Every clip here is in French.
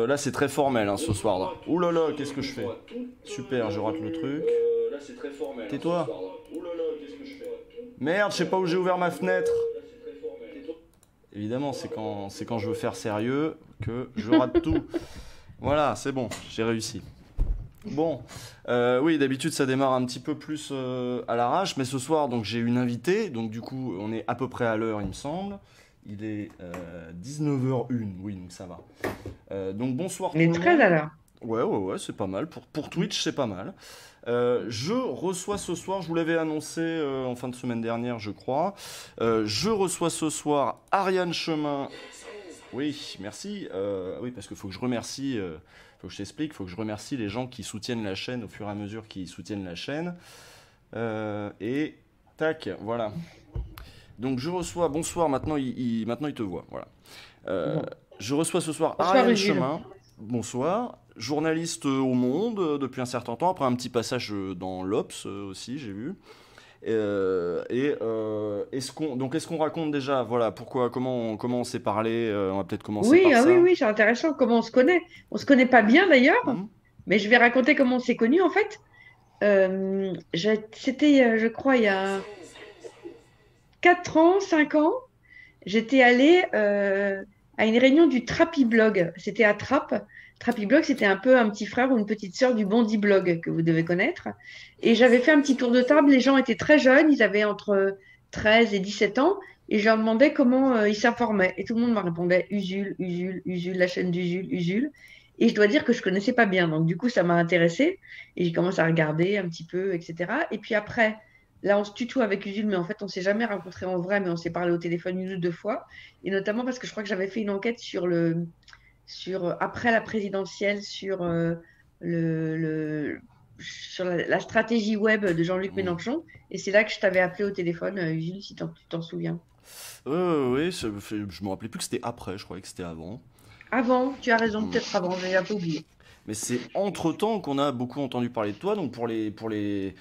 là c'est très formel hein, ce soir. Là. Ouh là là, qu'est-ce que je fais? Super, je rate le truc. Tais-toi. Merde, je sais pas où j'ai ouvert ma fenêtre. Évidemment, c'est quand je veux faire sérieux que je rate tout. Voilà, c'est bon, j'ai réussi. Bon, oui, d'habitude ça démarre un petit peu plus à l'arrache, mais ce soir donc j'ai une invitée, donc du coup on est à peu près à l'heure il me semble. Il est 19h01, oui donc ça va. Donc bonsoir tout Mais le très monde. alors. Ouais, ouais, ouais, c'est pas mal. Pour Twitch, c'est pas mal. Je reçois ce soir, je vous l'avais annoncé en fin de semaine dernière, je crois. Je reçois ce soir Ariane Chemin. Oui, merci. Oui, parce qu'il faut que je remercie, faut que je t'explique, faut que je remercie les gens qui soutiennent la chaîne au fur et à mesure qu'ils soutiennent la chaîne. Et tac, voilà. Donc je reçois, bonsoir, maintenant il te voit, voilà. Euh, Bon. je reçois ce soir Bonsoir Ariane Usul. Chemin, bonsoir, journaliste au Monde depuis un certain temps, après un petit passage dans l'Obs aussi, j'ai vu. Est-ce qu'on raconte déjà, voilà, pourquoi, comment on s'est parlé, on va peut-être commencer Oui, par ah oui, ça. oui, c'est intéressant comment on se connaît. On se connaît pas bien d'ailleurs, Hmm. mais je vais raconter comment on s'est connus en fait. C'était, je crois, il y a 4 ans, 5 ans, j'étais allée à une réunion du Trapi Blog. C'était à Trappes. Trapi Blog, c'était un peu un petit frère ou une petite sœur du Bondi Blog que vous devez connaître. Et j'avais fait un petit tour de table. Les gens étaient très jeunes, ils avaient entre 13 et 17 ans. Et je leur demandais comment ils s'informaient. Et tout le monde me répondait Usul, Usul, Usul, la chaîne d'Usul, Usul. Et je dois dire que je connaissais pas bien. Donc du coup, ça m'a intéressée. Et j'ai commencé à regarder un petit peu, etc. Et puis après, là, on se tutoie avec Usul, mais en fait, on s'est jamais rencontrés en vrai, mais on s'est parlé au téléphone une ou deux fois. Et notamment parce que je crois que j'avais fait une enquête sur après la présidentielle, sur, sur la stratégie web de Jean-Luc Hmm. Mélenchon. Et c'est là que je t'avais appelé au téléphone, Usul, si tu t'en souviens. Oui, je me rappelais plus que c'était après, je croyais que c'était avant. Avant, tu as raison, Hmm. peut-être avant, j'ai un peu oublié. Mais c'est entre-temps qu'on a beaucoup entendu parler de toi, donc pour les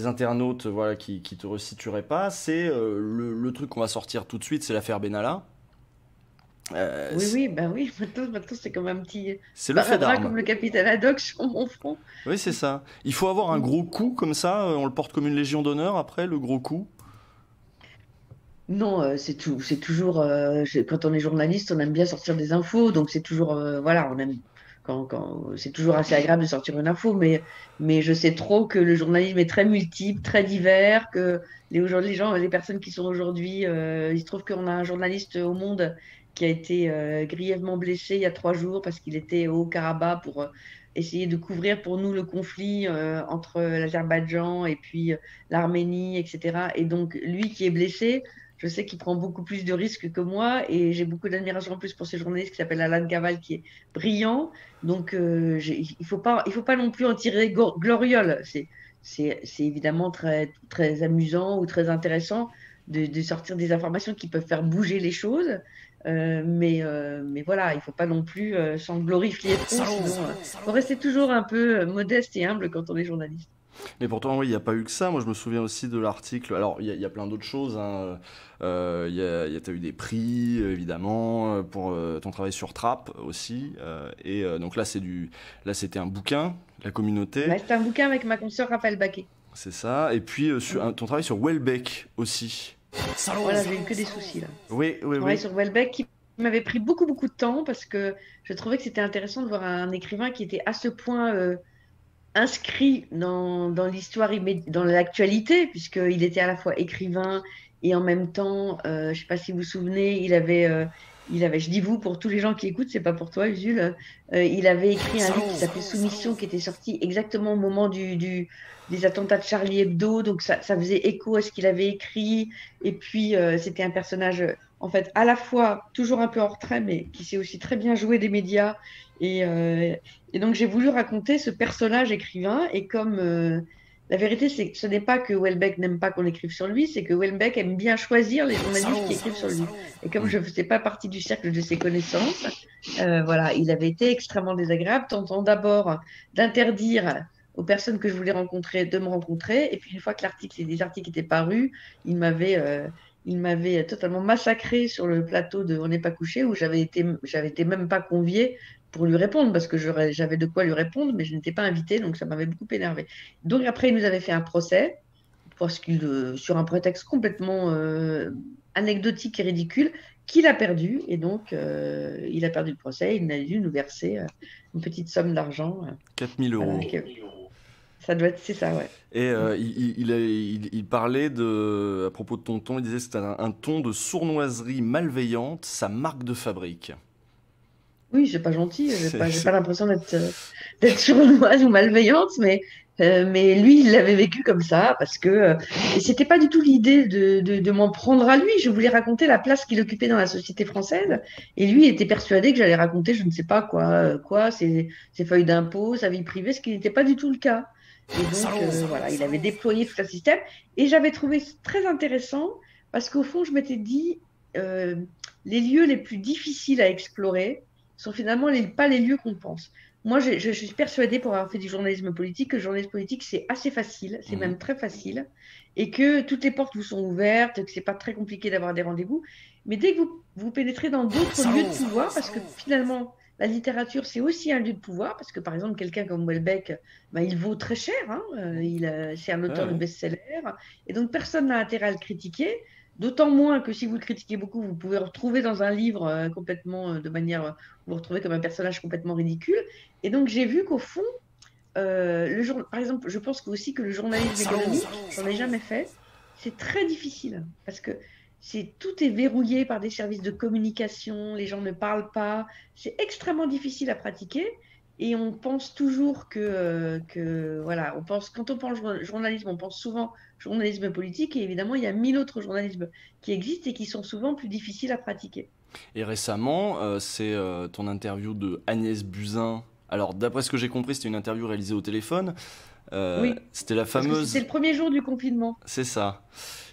internautes voilà, qui te resitueraient pas, c'est le truc qu'on va sortir tout de suite, c'est l'affaire Benalla. Euh, Oui, c'est oui, ben oui, maintenant c'est comme un petit c'est le fait sparadrap d'armes. comme le capitaine Haddock sur mon front. Oui, c'est ça. Il faut avoir un gros coup comme ça, on le porte comme une légion d'honneur après, le gros coup. Non, c'est toujours quand on est journaliste, on aime bien sortir des infos, donc c'est toujours voilà, on aime c'est toujours assez agréable de sortir une info, mais je sais trop que le journalisme est très multiple, très divers, que aujourd'hui les gens, les personnes qui sont aujourd'hui, il se trouve qu'on a un journaliste au Monde qui a été grièvement blessé il y a 3 jours parce qu'il était au Haut-Karabakh pour essayer de couvrir pour nous le conflit entre l'Azerbaïdjan et puis l'Arménie, etc. Et donc lui qui est blessé. Je sais qu'il prend beaucoup plus de risques que moi et j'ai beaucoup d'admiration en plus pour ce journaliste qui s'appelle Alan Gaval qui est brillant. Donc il faut pas non plus en tirer gloriole. C'est évidemment très, très amusant ou très intéressant de sortir des informations qui peuvent faire bouger les choses. Mais voilà, il ne faut pas non plus s'en glorifier trop, sinon il faut rester toujours un peu modeste et humble quand on est journaliste. Mais pourtant, oui, il n'y a pas eu que ça. Moi, je me souviens aussi de l'article. Alors, il y a plein d'autres choses. Hein. T'as eu des prix, évidemment, pour ton travail sur Trapp aussi. Donc là, c'était un bouquin, La communauté, Là, c'est un bouquin avec ma consoeur Raphaël Baquet. c'est ça. Et puis, Mm. ton travail sur Welbeck aussi. Voilà, j'ai eu que des soucis là. Oui, Je oui, travaille oui. sur Welbeck qui m'avait pris beaucoup, beaucoup de temps parce que je trouvais que c'était intéressant de voir un écrivain qui était à ce point inscrit dans l'histoire, dans l'actualité, puisqu'il était à la fois écrivain et en même temps, je ne sais pas si vous vous souvenez, je dis vous pour tous les gens qui écoutent, c'est pas pour toi, Usul, il avait écrit un livre qui s'appelait Soumission, qui était sorti exactement au moment des attentats de Charlie Hebdo, donc ça faisait écho à ce qu'il avait écrit, et puis c'était un personnage, en fait, à la fois toujours un peu en retrait, mais qui sait aussi très bien jouer des médias, et, euh, et donc, j'ai voulu raconter ce personnage écrivain. Et comme la vérité, c'est que ce n'est pas que Houellebecq n'aime pas qu'on écrive sur lui, c'est que Houellebecq aime bien choisir les journalistes qui écrivent sur lui. Et comme Hmm. je ne faisais pas partie du cercle de ses connaissances, voilà, il avait été extrêmement désagréable, tentant d'abord d'interdire aux personnes que je voulais rencontrer de me rencontrer. Et puis, une fois que les articles étaient parus, il m'avait. Il m'avait totalement massacré sur le plateau de On n'est pas couché où j'avais été même pas conviée pour lui répondre, parce que j'avais de quoi lui répondre, mais je n'étais pas invitée, donc ça m'avait beaucoup énervé. Donc après, il nous avait fait un procès, parce sur un prétexte complètement anecdotique et ridicule, qu'il a perdu. Et donc, il a perdu le procès. Il a dû nous verser une petite somme d'argent. 4000 Voilà, euros. ça doit être, c'est ça, ouais. Et il parlait à propos de ton ton, il disait que c'était un ton de sournoiserie malveillante, sa marque de fabrique. Oui, c'est pas gentil. J'ai C'est- pas, j'ai c'est- pas l'impression d'être sournoise ou malveillante, mais lui, il l'avait vécu comme ça parce que et c'était pas du tout l'idée de m'en prendre à lui. Je voulais raconter la place qu'il occupait dans la société française, et lui était persuadé que j'allais raconter, je ne sais pas quoi, ses feuilles d'impôt, sa vie privée, ce qui n'était pas du tout le cas. Et donc voilà, il avait déployé tout un système, et j'avais trouvé très intéressant parce qu'au fond, je m'étais dit euh, les lieux les plus difficiles à explorer sont finalement pas les lieux qu'on pense. Moi, je suis persuadée, pour avoir fait du journalisme politique, que le journalisme politique, c'est assez facile, c'est Mhm. même très facile, et que toutes les portes vous sont ouvertes, que c'est pas très compliqué d'avoir des rendez-vous. Mais dès que vous pénétrez dans d'autres lieux de pouvoir, parce que finalement, la littérature, c'est aussi un lieu de pouvoir, parce que par exemple, quelqu'un comme Houellebecq, ben, il vaut très cher, hein, c'est un Ouais, auteur de ouais. best-seller, et donc personne n'a intérêt à le critiquer. D'autant moins que si vous le critiquez beaucoup, vous pouvez retrouver dans un livre complètement de manière, vous retrouvez comme un personnage complètement ridicule. Et donc j'ai vu qu'au fond, par exemple, je pense aussi que le journalisme économique, j'en ai jamais fait, c'est très difficile parce que tout est verrouillé par des services de communication, les gens ne parlent pas, c'est extrêmement difficile à pratiquer. Et on pense toujours voilà, quand on pense journalisme, on pense souvent journalisme politique, et évidemment, il y a 1000 autres journalismes qui existent et qui sont souvent plus difficiles à pratiquer. Et récemment, c'est ton interview de Agnès Buzyn. Alors, d'après ce que j'ai compris, c'était une interview réalisée au téléphone. Oui, C'était la parce que c'était fameuse. le premier jour du confinement. C'est ça.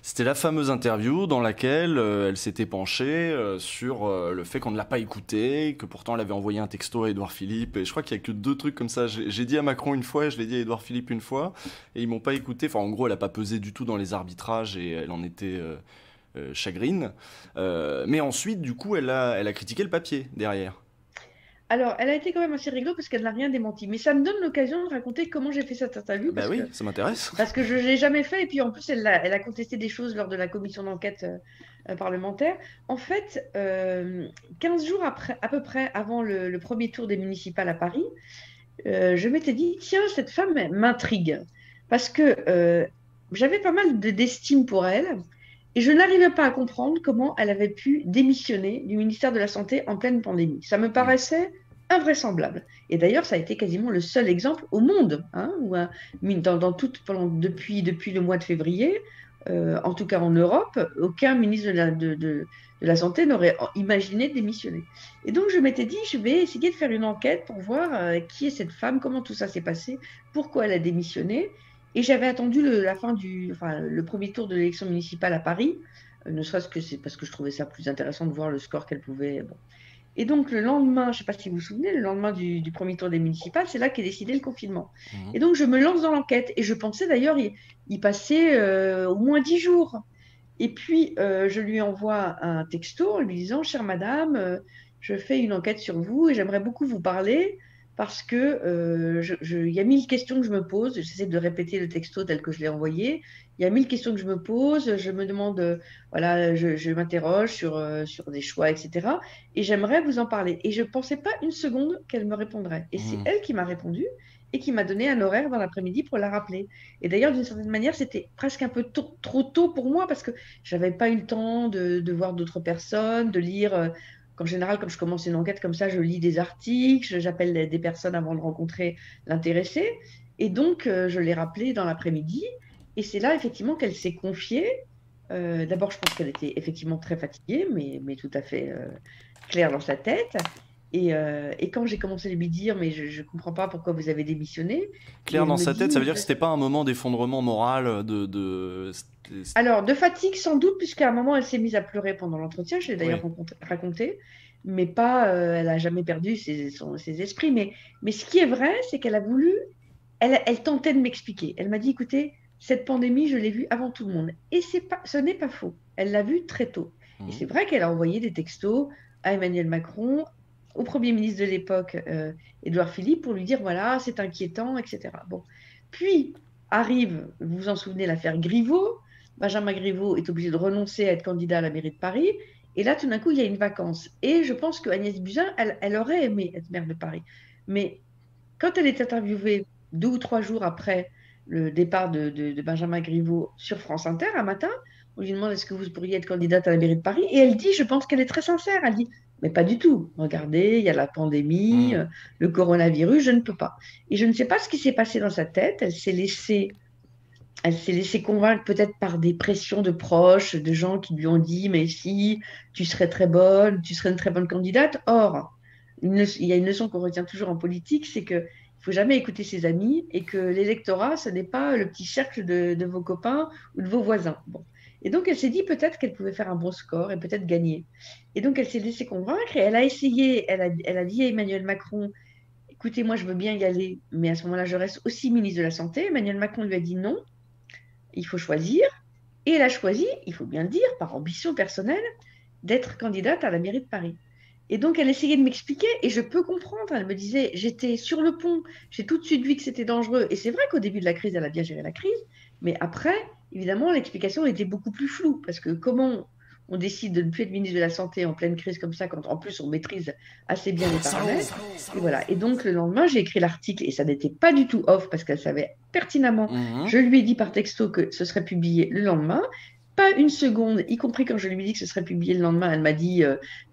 C'était la fameuse interview dans laquelle elle s'était penchée sur le fait qu'on ne l'a pas écoutée, que pourtant elle avait envoyé un texto à Édouard Philippe. Et je crois qu'il y a que deux trucs comme ça. J'ai dit à Macron une fois, et je l'ai dit à Édouard Philippe une fois, et ils m'ont pas écouté. Enfin, en gros, elle a pas pesé du tout dans les arbitrages et elle en était chagrine. Mais ensuite, du coup, elle a critiqué le papier derrière. Alors, elle a été quand même assez rigolo parce qu'elle n'a rien démenti. Mais ça me donne l'occasion de raconter comment j'ai fait cette interview Bah oui, ça m'intéresse. parce que je ne l'ai jamais fait. Et puis en plus, elle a contesté des choses lors de la commission d'enquête parlementaire. En fait, 15 jours après, à peu près avant le premier tour des municipales à Paris, je m'étais dit, tiens, cette femme m'intrigue. Parce que j'avais pas mal d'estime pour elle. Et je n'arrivais pas à comprendre comment elle avait pu démissionner du ministère de la Santé en pleine pandémie. Ça me Mm. paraissait invraisemblable. Et d'ailleurs, ça a été quasiment le seul exemple au monde, hein, depuis le mois de février, en tout cas en Europe, aucun ministre de la Santé n'aurait imaginé démissionner. Et donc, je m'étais dit, je vais essayer de faire une enquête pour voir qui est cette femme, comment tout ça s'est passé, pourquoi elle a démissionné. Et j'avais attendu le premier tour de l'élection municipale à Paris, ne serait-ce que c'est parce que je trouvais ça plus intéressant de voir le score qu'elle pouvait. Bon. Et donc, le lendemain, je ne sais pas si vous vous souvenez, le lendemain du premier tour des municipales, c'est là qu'est décidé le confinement. Mhm. Et donc, je me lance dans l'enquête. Et je pensais d'ailleurs y passer au moins 10 jours. Et puis, je lui envoie un texto en lui disant, chère madame, je fais une enquête sur vous et j'aimerais beaucoup vous parler parce que il y a 1000 questions que je me pose. J'essaie de répéter le texto tel que je l'ai envoyé. Il y a 1000 questions que je me pose. Je me demande, voilà, je m'interroge sur des choix, etc. Et j'aimerais vous en parler. Et je ne pensais pas une seconde qu'elle me répondrait. Et c'est Mhm. elle qui m'a répondu et qui m'a donné un horaire dans l'après-midi pour la rappeler. Et d'ailleurs, d'une certaine manière, c'était presque un peu trop tôt pour moi parce que j'avais pas eu le temps de voir d'autres personnes, de lire. En général, quand je commence une enquête comme ça, je lis des articles, j'appelle des personnes avant de rencontrer l'intéressé. Et donc, je l'ai rappelée dans l'après-midi. Et c'est là, effectivement, qu'elle s'est confiée. D'abord, je pense qu'elle était effectivement très fatiguée, mais tout à fait claire dans sa tête. Et quand j'ai commencé à lui dire, mais je ne comprends pas pourquoi vous avez démissionné, et Clair elle dans me sa tête, ça dit, veut dire que c'était pas un moment d'effondrement moral, alors, de fatigue sans doute, puisqu'à un moment, elle s'est mise à pleurer pendant l'entretien, je l'ai d'ailleurs Oui. raconté, mais pas, elle n'a jamais perdu ses esprits. Mais ce qui est vrai, c'est qu'elle a voulu, elle tentait de m'expliquer. Elle m'a dit, écoutez, cette pandémie, je l'ai vue avant tout le monde. Et ce n'est pas faux. Elle l'a vue très tôt. Et Mhm. c'est vrai qu'elle a envoyé des textos à Emmanuel Macron, au Premier ministre de l'époque, Édouard Philippe, pour lui dire, voilà, c'est inquiétant, etc. Bon. Puis arrive, vous vous en souvenez, l'affaire Griveaux. Benjamin Griveaux est obligé de renoncer à être candidat à la mairie de Paris. Et là, tout d'un coup, il y a une vacance. Et je pense que Agnès Buzyn, elle aurait aimé être maire de Paris. Mais quand elle est interviewée 2 ou 3 jours après le départ de Benjamin Griveaux sur France Inter, un matin, on lui demande est-ce que vous pourriez être candidate à la mairie de Paris? Et elle dit, je pense qu'elle est très sincère, elle dit, mais pas du tout. Regardez, il y a la pandémie, Hmm. le coronavirus, je ne peux pas. Et je ne sais pas ce qui s'est passé dans sa tête. Elle s'est laissée convaincre peut-être par des pressions de proches, de gens qui lui ont dit, mais si, tu serais très bonne, tu serais une très bonne candidate. Or, il y a une leçon qu'on retient toujours en politique, c'est qu'il ne faut jamais écouter ses amis et que l'électorat, ce n'est pas le petit cercle de vos copains ou de vos voisins. Bon. Et donc, elle s'est dit peut-être qu'elle pouvait faire un bon score et peut-être gagner. Et donc, elle s'est laissée convaincre et elle a essayé, elle a dit à Emmanuel Macron, écoutez, moi, je veux bien y aller, mais à ce moment-là, je reste aussi ministre de la Santé. Emmanuel Macron lui a dit non, il faut choisir. Et elle a choisi, il faut bien le dire, par ambition personnelle, d'être candidate à la mairie de Paris. Et donc, elle essayait de m'expliquer, et je peux comprendre. Elle me disait, j'étais sur le pont, j'ai tout de suite vu que c'était dangereux. Et c'est vrai qu'au début de la crise, elle a bien géré la crise. Mais après, évidemment, l'explication était beaucoup plus floue. Parce que comment on décide de ne plus être ministre de la Santé en pleine crise comme ça, quand en plus on maîtrise assez bien les paramètres. Et voilà. Et donc, le lendemain, j'ai écrit l'article, et ça n'était pas du tout off, parce qu'elle savait pertinemment. Mhm. Je lui ai dit par texto que ce serait publié le lendemain. Pas une seconde, y compris quand je lui ai dit que ce serait publié le lendemain, elle m'a dit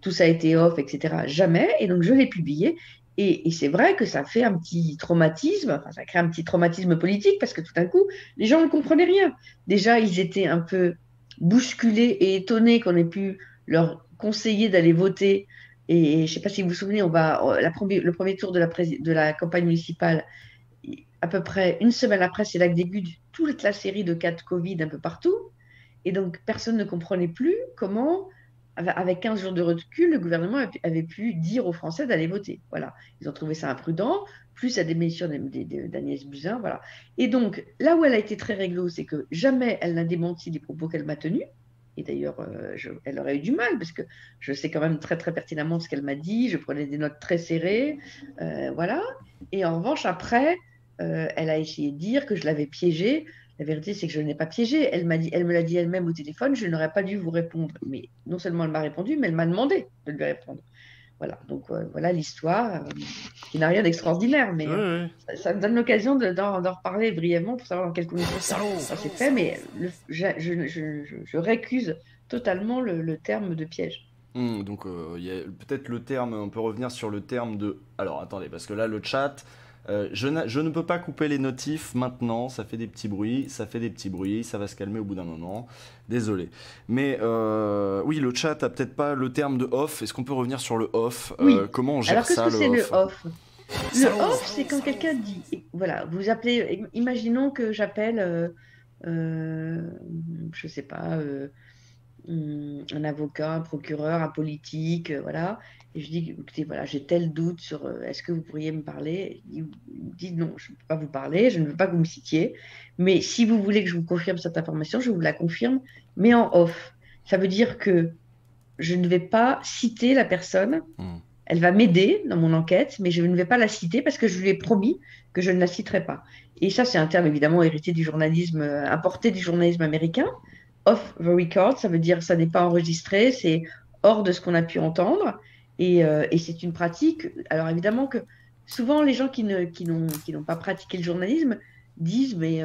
tout ça a été off, etc. Jamais. Et donc, je l'ai publié. Et c'est vrai que ça fait un petit traumatisme, enfin, ça crée un petit traumatisme politique parce que tout d'un coup, les gens ne comprenaient rien. Déjà, ils étaient un peu bousculés et étonnés qu'on ait pu leur conseiller d'aller voter. Et je ne sais pas si vous vous souvenez, le premier tour de la campagne municipale, à peu près une semaine après, c'est là que débute toute la série de cas de Covid un peu partout. Et donc, personne ne comprenait plus comment, avec 15 jours de recul, le gouvernement avait pu dire aux Français d'aller voter. Voilà. Ils ont trouvé ça imprudent, plus la démission d'Agnès Buzyn. Voilà. Et donc, là où elle a été très réglo, c'est que jamais elle n'a démenti les propos qu'elle m'a tenus. Et d'ailleurs, elle aurait eu du mal, parce que je sais quand même très, très pertinemment ce qu'elle m'a dit. Je prenais des notes très serrées. Voilà. Et en revanche, après, elle a essayé de dire que je l'avais piégée. La vérité, c'est que je ne l'ai pas piégée. Elle me l'a dit elle-même au téléphone, je n'aurais pas dû vous répondre. Mais non seulement elle m'a répondu, mais elle m'a demandé de lui répondre. Voilà, donc voilà l'histoire, qui n'a rien d'extraordinaire, Ouais, mais ouais. ça me donne l'occasion d'en reparler brièvement pour savoir dans quelles conditions ça s'est fait, mais je récuse totalement le terme de piège. Donc, il y a peut-être le terme, on peut revenir sur le terme de. Alors, attendez, parce que là, le chat, je ne peux pas couper les notifs maintenant, ça fait des petits bruits, ça va se calmer au bout d'un moment. Désolé. Mais oui, le chat a peut-être pas le terme de off. Est-ce qu'on peut revenir sur le off? Oui. Comment on gère Alors, qu'est-ce ça, que le c'est le off? off? Le off, c'est quand quelqu'un dit, voilà, vous appelez, imaginons que j'appelle, euh, je sais pas, un avocat, un procureur, un politique, voilà, et je dis, écoutez, voilà, j'ai tel doute sur, est-ce que vous pourriez me parler? Il me dit, non, je ne peux pas vous parler, je ne veux pas que vous me citiez, mais si vous voulez que je vous confirme cette information, je vous la confirme, mais en off. Ça veut dire que je ne vais pas citer la personne. Hmm. Elle va m'aider dans mon enquête, mais je ne vais pas la citer parce que je lui ai promis que je ne la citerai pas. Et ça, c'est un terme évidemment hérité du journalisme, importé du journalisme américain. Off the record, ça veut dire ça n'est pas enregistré, c'est hors de ce qu'on a pu entendre. Et c'est une pratique. Alors évidemment que souvent les gens qui n'ont pas pratiqué le journalisme disent mais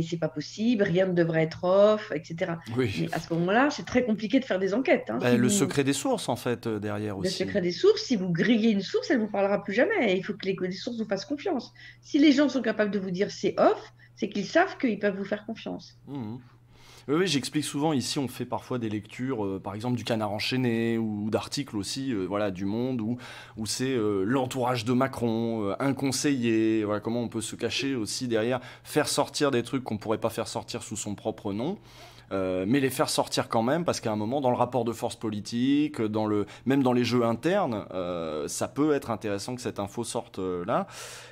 c'est pas possible, rien ne devrait être off, etc. Oui. Mais à ce moment-là, c'est très compliqué de faire des enquêtes. Hein. Bah, le secret des sources, en fait, derrière Le aussi. secret des sources, si vous grillez une source, elle ne vous parlera plus jamais. Il faut que les sources vous fassent confiance. Si les gens sont capables de vous dire c'est off, c'est qu'ils savent qu'ils peuvent vous faire confiance. Mhm. Oui, oui, j'explique souvent ici, on fait parfois des lectures, par exemple du Canard enchaîné ou d'articles aussi, voilà, du Monde, où c'est l'entourage de Macron, un conseiller, voilà, comment on peut se cacher aussi derrière, faire sortir des trucs qu'on pourrait pas faire sortir sous son propre nom. Mais les faire sortir quand même, parce qu'à un moment, dans le rapport de force politique, même dans les jeux internes, ça peut être intéressant que cette info sorte là.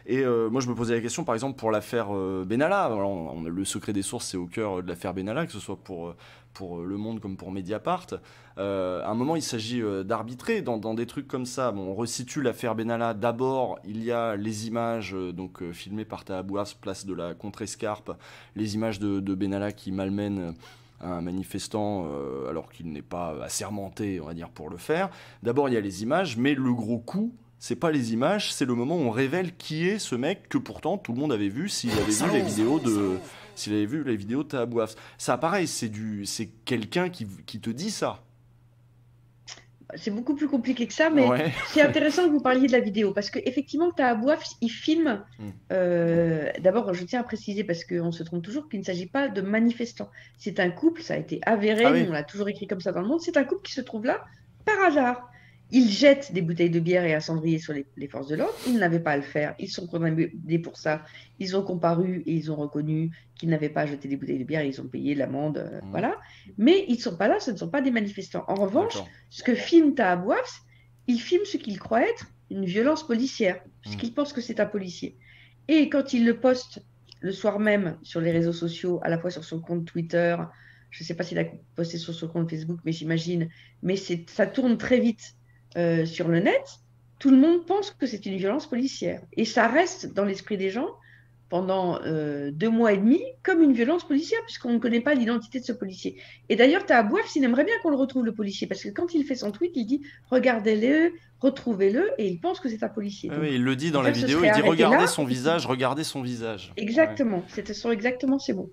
Et moi, je me posais la question, par exemple, pour l'affaire Benalla. Alors, le secret des sources, c'est au cœur de l'affaire Benalla, que ce soit pour Le Monde comme pour Mediapart. À un moment, il s'agit d'arbitrer dans des trucs comme ça. Bon, on resitue l'affaire Benalla. D'abord, il y a les images filmées par Taha Bouafs, place de la Contrescarpe, les images de Benalla qui malmène un manifestant alors qu'il n'est pas assermenté, on va dire, pour le faire. D'abord, il y a les images, mais le gros coup, c'est pas les images, c'est le moment où on révèle qui est ce mec que pourtant tout le monde avait vu s'il avait vu les vidéos de Taha Bouafs. Ça, pareil, c'est quelqu'un qui te dit ça. C'est beaucoup plus compliqué que ça, mais Ouais. c'est intéressant que vous parliez de la vidéo, parce qu'effectivement, Taha Bouafs, il filme. D'abord, je tiens à préciser, parce qu'on se trompe toujours, qu'il ne s'agit pas de manifestants. C'est un couple, ça a été avéré, Ah oui. on l'a toujours écrit comme ça dans le monde, c'est un couple qui se trouve là par hasard. Ils jettent des bouteilles de bière et un cendrier sur les forces de l'ordre. Ils n'avaient pas à le faire. Ils sont condamnés pour ça. Ils ont comparu et ils ont reconnu qu'ils n'avaient pas jeté des bouteilles de bière et ils ont payé l'amende. Voilà. Mais ils ne sont pas là, ce ne sont pas des manifestants. En revanche, ce que filme Taha Bouafs, il filme ce qu'il croit être une violence policière, puisqu'il pense que c'est un policier. Et quand il le poste le soir même sur les réseaux sociaux, à la fois sur son compte Twitter, je ne sais pas s'il a posté sur son compte Facebook, mais j'imagine, mais ça tourne très vite sur le net, tout le monde pense que c'est une violence policière. Et ça reste dans l'esprit des gens pendant 2 mois et demi comme une violence policière, puisqu'on ne connaît pas l'identité de ce policier. Et d'ailleurs, Taha Bouafs, il aimerait bien qu'on le retrouve, le policier, parce que quand il fait son tweet, il dit « Regardez-le, retrouvez-le », et il pense que c'est un policier. Donc, il le dit dans en la fait, vidéo, il dit « Regardez son visage, regardez son visage ». Exactement, ce sont exactement ces mots.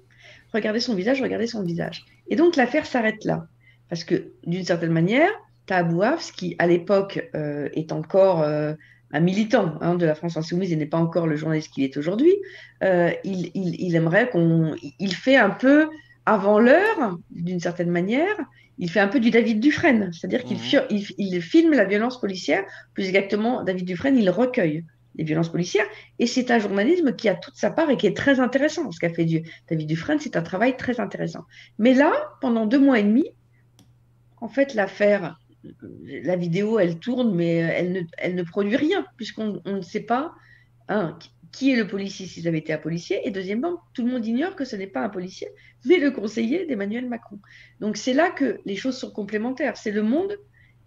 Regardez son visage, regardez son visage. Et donc, l'affaire s'arrête là. Parce que, d'une certaine manière, Taha Bouafs, qui à l'époque est encore un militant de la France Insoumise et n'est pas encore le journaliste qu'il est aujourd'hui, il aimerait il fait un peu avant l'heure, d'une certaine manière, il fait un peu du David Dufresne, c'est-à-dire qu'il filme la violence policière, plus exactement, David Dufresne, il recueille les violences policières, et c'est un journalisme qui a toute sa part et qui est très intéressant. Ce qu'a fait David Dufresne, c'est un travail très intéressant. Mais là, pendant 2 mois et demi, en fait, l'affaire, la vidéo, elle tourne, mais elle ne produit rien, puisqu'on ne sait pas, qui est le policier s'ils avaient été un policier, et deuxièmement, tout le monde ignore que ce n'est pas un policier, mais le conseiller d'Emmanuel Macron. Donc c'est là que les choses sont complémentaires. C'est le monde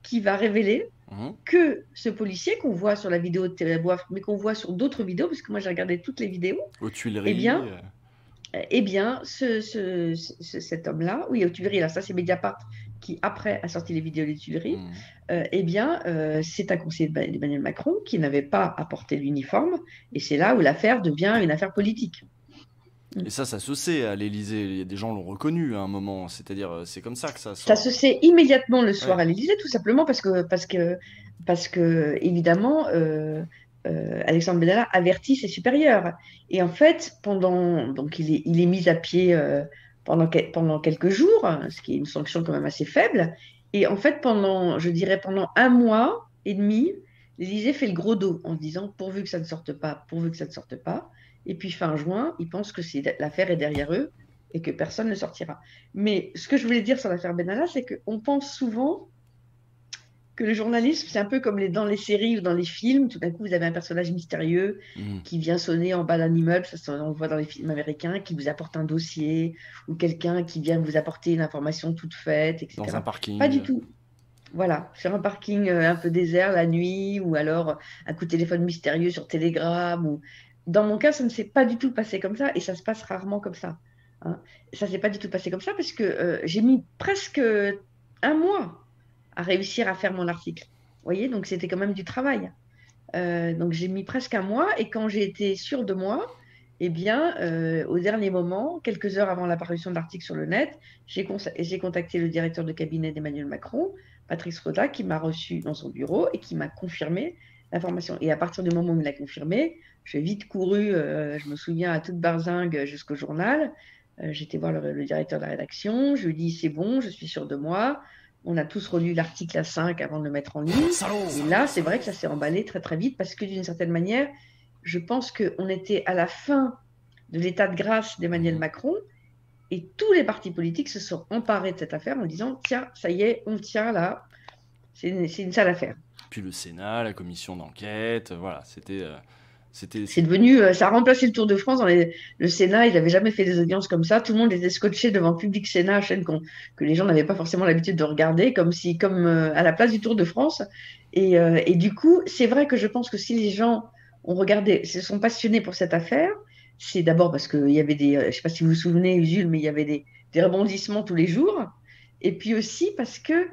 qui va révéler que ce policier qu'on voit sur la vidéo de Taha Bouafs, mais qu'on voit sur d'autres vidéos, parce que moi j'ai regardé toutes les vidéos, aux Tuileries. Eh bien, cet homme-là, oui, aux Tuileries, là, ça c'est Mediapart qui après a sorti les vidéos des Tuileries, c'est un conseiller d'Emmanuel Macron qui n'avait pas apporté l'uniforme, et c'est là où l'affaire devient une affaire politique. Et ça se sait à l'Élysée, des gens l'ont reconnu à un moment, c'est-à-dire c'est comme ça que ça sort. Ça se sait immédiatement le soir à l'Élysée, tout simplement parce que évidemment, Alexandre Benalla avertit ses supérieurs. Et en fait, donc il est mis à pied pendant quelques jours, ce qui est une sanction quand même assez faible. Et en fait, je dirais pendant 1 mois et demi, l'Élysée fait le gros dos en se disant pourvu que ça ne sorte pas, pourvu que ça ne sorte pas. Et puis fin juin, ils pensent que l'affaire est derrière eux et que personne ne sortira. Mais ce que je voulais dire sur l'affaire Benalla, c'est qu'on pense souvent que le journalisme, c'est un peu comme dans les séries ou dans les films. Tout d'un coup, vous avez un personnage mystérieux qui vient sonner en bas d'un immeuble, on le voit dans les films américains, qui vous apporte un dossier, ou quelqu'un qui vient vous apporter une information toute faite, etc. Dans un parking. Pas du tout. Voilà, sur un parking un peu désert la nuit, ou alors un coup de téléphone mystérieux sur Telegram. Dans mon cas, ça ne s'est pas du tout passé comme ça, et ça se passe rarement comme ça. Ça ne s'est pas du tout passé comme ça, parce que j'ai mis presque 1 mois à réussir à faire mon article. Vous voyez, donc c'était quand même du travail. Donc j'ai mis presque 1 mois, et quand j'ai été sûre de moi, eh bien, au dernier moment, quelques heures avant l'apparition de l'article sur le net, j'ai contacté le directeur de cabinet d'Emmanuel Macron, Patrice Roda, qui m'a reçu dans son bureau et qui m'a confirmé l'information. Et à partir du moment où il l'a confirmé, j'ai vite couru, je me souviens, à toute barzingue jusqu'au journal. J'étais voir le directeur de la rédaction, je lui ai dit c'est bon, je suis sûre de moi. On a tous relu l'article A5 avant de le mettre en ligne. Et là, c'est vrai que ça s'est emballé très très vite parce que d'une certaine manière, je pense qu'on était à la fin de l'état de grâce d'Emmanuel Macron et tous les partis politiques se sont emparés de cette affaire en disant tiens, ça y est, on tient là, c'est une sale affaire. Puis le Sénat, la commission d'enquête, voilà, c'était C'était, C'est devenu, ça a remplacé le Tour de France le Sénat. Il n'avait jamais fait des audiences comme ça. Tout le monde était scotché devant Public Sénat, chaîne que les gens n'avaient pas forcément l'habitude de regarder, comme à la place du Tour de France. Et du coup, c'est vrai que je pense que si les gens ont regardé, se sont passionnés pour cette affaire, c'est d'abord parce qu'il y avait je ne sais pas si vous vous souvenez, Usul, mais il y avait des rebondissements tous les jours. Et puis aussi parce que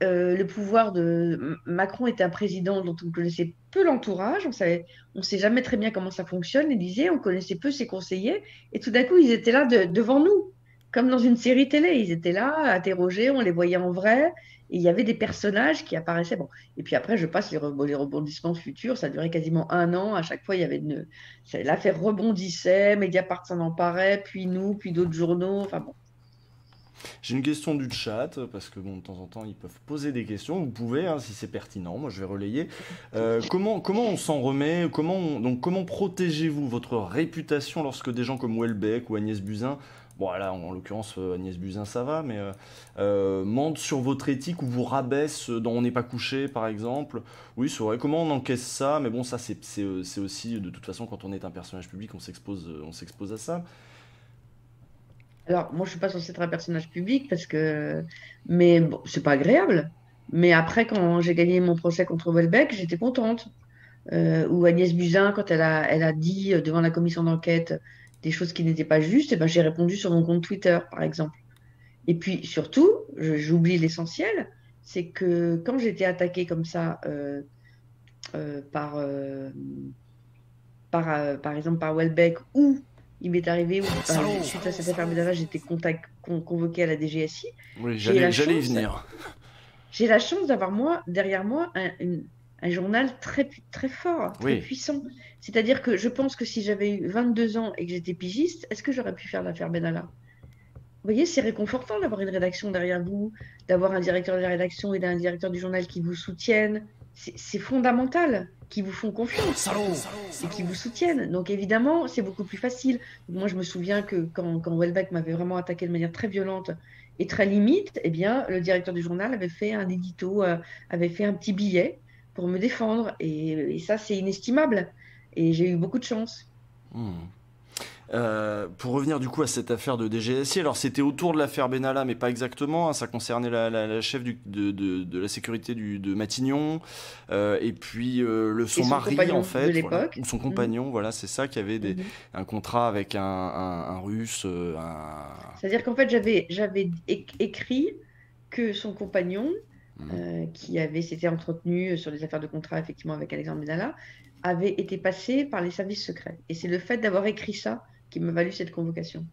le pouvoir de Macron était un président dont on connaissait peu l'entourage, on ne sait jamais très bien comment ça fonctionne, l'Élysée, on connaissait peu ses conseillers, et tout d'un coup, ils étaient là devant nous, comme dans une série télé, ils étaient là, interrogés, on les voyait en vrai, et il y avait des personnages qui apparaissaient. Bon. Et puis après, je passe les rebondissements futurs, ça durait quasiment un an, à chaque fois, il y avait l'affaire rebondissait, Mediapart s'en emparait, puis nous, puis d'autres journaux, enfin bon. J'ai une question du chat, parce que bon, de temps en temps, ils peuvent poser des questions. Vous pouvez, hein, si c'est pertinent, moi je vais relayer. Comment on s'en remet? Donc, comment protégez-vous votre réputation lorsque des gens comme Welbeck ou Agnès Buzyn, bon là en l'occurrence Agnès Buzyn ça va, mais mentent sur votre éthique ou vous rabaissent dans On n'est pas couché par exemple? Oui, c'est vrai. Comment on encaisse ça? Mais bon, ça c'est aussi, de toute façon, quand on est un personnage public, on s'expose à ça. Alors, moi, je suis pas censée être un personnage public mais bon, c'est pas agréable. Mais après, quand j'ai gagné mon procès contre Welbeck, j'étais contente. Ou Agnès Buzyn, quand elle a dit devant la commission d'enquête des choses qui n'étaient pas justes, et ben, j'ai répondu sur mon compte Twitter, par exemple. Et puis, surtout, j'oublie l'essentiel, c'est que quand j'ai été attaquée comme ça euh, par, euh, par exemple par Welbeck, ou il m'est arrivé, suite à cette affaire Benalla, j'ai été convoquée à la DGSI. Oui, J'ai la j'allais y chance, venir. j'ai la chance d'avoir derrière moi un journal très, très fort, très Oui. puissant. C'est-à-dire que je pense que si j'avais eu 22 ans et que j'étais pigiste, est-ce que j'aurais pu faire l'affaire Benalla? Vous voyez, c'est réconfortant d'avoir une rédaction derrière vous, d'avoir un directeur de la rédaction et un directeur du journal qui vous soutiennent. C'est fondamental, qui vous font confiance et qui vous soutiennent. Donc évidemment, c'est beaucoup plus facile. Moi, je me souviens que quand Welbeck m'avait vraiment attaqué de manière très violente et très limite, eh bien, le directeur du journal avait fait un édito, avait fait un petit billet pour me défendre. Et ça, c'est inestimable. Et j'ai eu beaucoup de chance. Hmm. Pour revenir du coup à cette affaire de DGSI, alors c'était autour de l'affaire Benalla, mais pas exactement, hein, ça concernait la chef de la sécurité de Matignon, et puis Et son son mari en compagnon de fait, voilà, l'époque. ou son Mhm, compagnon, voilà, c'est ça, qui avait mhm. un contrat avec un russe, C'est-à-dire qu'en fait, j'avais écrit que son compagnon, Mhm. qui s'était entretenu sur des affaires de contrat, effectivement, avec Alexandre Benalla, avait été passé par les services secrets. Et c'est le fait d'avoir écrit ça qui m'a valu cette convocation.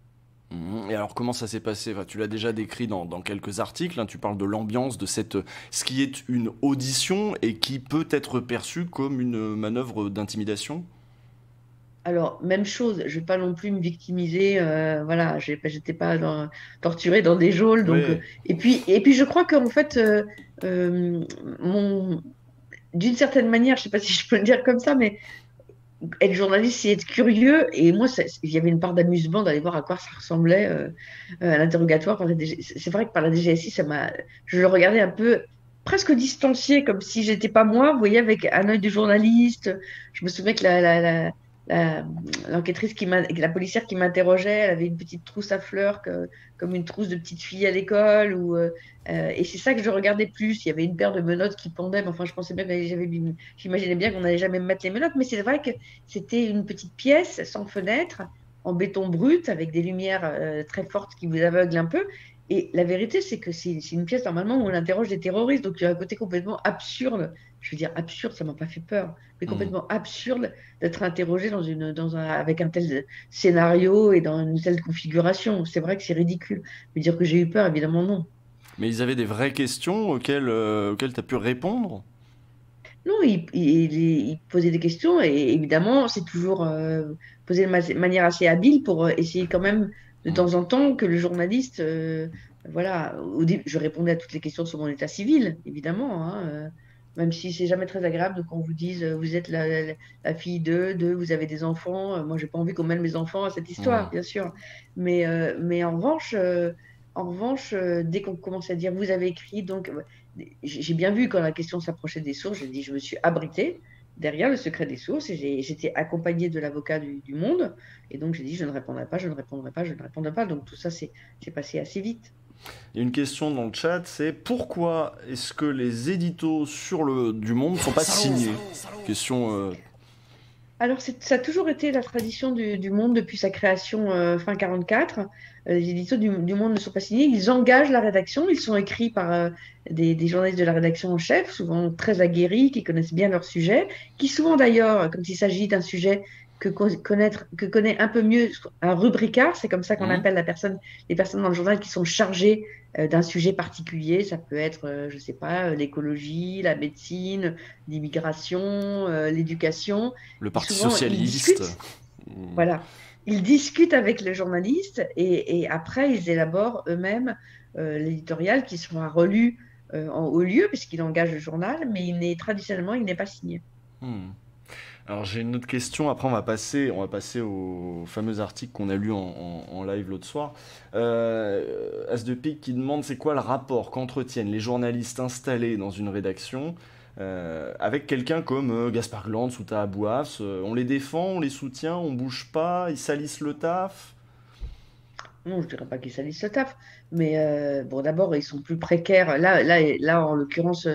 Mhm. Et alors comment ça s'est passé? Enfin, tu l'as déjà décrit dans quelques articles, hein, tu parles de l'ambiance de ce qui est une audition et qui peut être perçu comme une manœuvre d'intimidation. Alors, même chose, je ne vais pas non plus me victimiser, voilà, j'étais pas torturée dans des geôles, donc, Oui. et puis je crois qu'en fait, euh, mon, d'une certaine manière, je ne sais pas si je peux le dire comme ça, mais être journaliste, c'est être curieux. Et moi, il y avait une part d'amusement d'aller voir à quoi ça ressemblait à l'interrogatoire par la DGSI. C'est vrai que par la DGSI, je le regardais un peu presque distancié, comme si j'étais pas moi, vous voyez, avec un œil de journaliste. Je me souviens que la- l'enquêtrice la policière qui m'interrogeait, elle avait une petite trousse à fleurs, comme une trousse de petite fille à l'école. Et c'est ça que je regardais plus. Il y avait une paire de menottes qui pendaient, mais enfin, je pensais bien j'imaginais bien qu'on n'allait jamais me mettre les menottes, mais c'est vrai que c'était une petite pièce sans fenêtre, en béton brut, avec des lumières très fortes qui vous aveuglent un peu. Et la vérité, c'est que c'est une pièce normalement où on interroge des terroristes. Donc il y a un côté complètement absurde. Je veux dire, absurde, ça m'a pas fait peur, mais Hmm. complètement absurde d'être interrogé avec un tel scénario et dans une telle configuration. C'est vrai que c'est ridicule. Mais dire que j'ai eu peur, évidemment, non. Mais ils avaient des vraies questions auxquelles tu as pu répondre? Non, il posait des questions et évidemment, c'est toujours posé de manière assez habile pour essayer quand même de Hmm. temps en temps que le journaliste, voilà, je répondais à toutes les questions sur mon état civil, évidemment, hein, même si c'est jamais très agréable qu'on vous dise vous êtes la fille vous avez des enfants. Moi, j'ai pas envie qu'on mêle mes enfants à cette Hmm. histoire, bien sûr. Mais en revanche, dès qu'on commence à dire vous avez écrit, donc j'ai bien vu quand la question s'approchait des sources, j'ai dit je me suis abritée, derrière le secret des sources, et j'étais accompagnée de l'avocat du Monde, et donc j'ai dit je ne répondrai pas, je ne répondrai pas, je ne répondrai pas. Donc tout ça c'est passé assez vite. Il y a une question dans le chat, c'est pourquoi est-ce que les éditos sur le du Monde ne sont pas signés? Question. Alors, ça a toujours été la tradition du Monde depuis sa création fin 44. Les éditos du Monde ne sont pas signés. Ils engagent la rédaction. Ils sont écrits par des journalistes de la rédaction en chef, souvent très aguerris, qui connaissent bien leur sujet, qui souvent d'ailleurs, quand il s'agit d'un sujet que connaît un peu mieux un rubricard, c'est comme ça qu'on Hmm. appelle les personnes dans le journal qui sont chargées d'un sujet particulier. Ça peut être, je ne sais pas, l'écologie, la médecine, l'immigration, l'éducation. Le Et Parti souvent, ils socialiste. discutent, voilà, ils discutent avec le journaliste et après, ils élaborent eux-mêmes l'éditorial qui sera relu en haut lieu, puisqu'il engage le journal, mais traditionnellement, il n'est pas signé. Hmm. Alors j'ai une autre question, après on va passer au fameux article qu'on a lu en live l'autre soir. As de Pique qui demande c'est quoi le rapport qu'entretiennent les journalistes installés dans une rédaction avec quelqu'un comme Gaspard Glantz ou Taha Bouafs. On les défend, on les soutient, on bouge pas, ils salissent le taf. Non, je dirais pas qu'ils salissent le taf, mais bon, d'abord, ils sont plus précaires. Là en l'occurrence,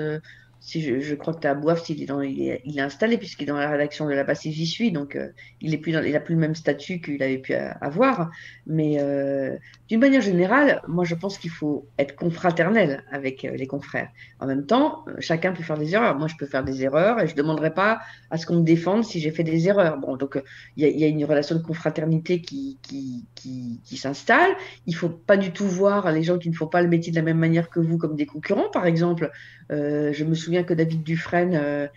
si je crois que tu as Bouaf, il est installé puisqu'il est dans la rédaction de La Bastille, j'y suis, donc il a plus le même statut qu'il avait pu avoir. Mais d'une manière générale, moi, je pense qu'il faut être confraternel avec les confrères. En même temps, chacun peut faire des erreurs. Moi, je peux faire des erreurs et je ne demanderai pas à ce qu'on me défende si j'ai fait des erreurs. Bon, donc il y a une relation de confraternité qui s'installe. Il ne faut pas du tout voir les gens qui ne font pas le métier de la même manière que vous comme des concurrents. Par exemple, je me souviens que David Dufresne,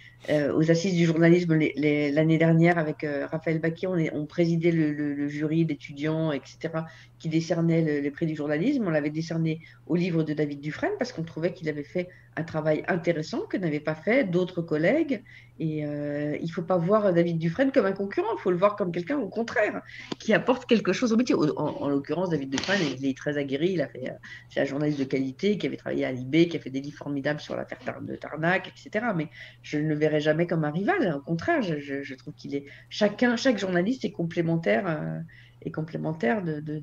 aux Assises du journalisme l'année dernière, avec Raphaël Baquet, on présidait le jury d'étudiants, etc., qui décernait les prix du journalisme. On l'avait décerné au livre de David Dufresne parce qu'on trouvait qu'il avait fait un travail intéressant que n'avaient pas fait d'autres collègues. Et il ne faut pas voir David Dufresne comme un concurrent, il faut le voir comme quelqu'un, au contraire, qui apporte quelque chose au métier. En l'occurrence, David Dufresne, il est très aguerri, c'est un journaliste de qualité qui avait travaillé à Libé, qui a fait des livres formidables sur l'affaire de Tarnac, etc. Mais je ne le verrai jamais comme un rival, au contraire, je trouve chaque journaliste est complémentaire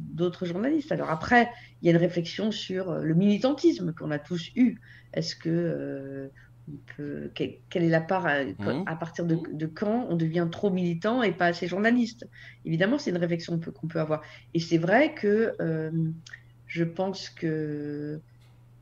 d'autres journalistes. Alors après, il y a une réflexion sur le militantisme qu'on a tous eu. Est-ce que quelle est la part Hmm. à partir de quand on devient trop militant et pas assez journaliste? Évidemment, c'est une réflexion qu'on peut avoir. Et c'est vrai que je pense que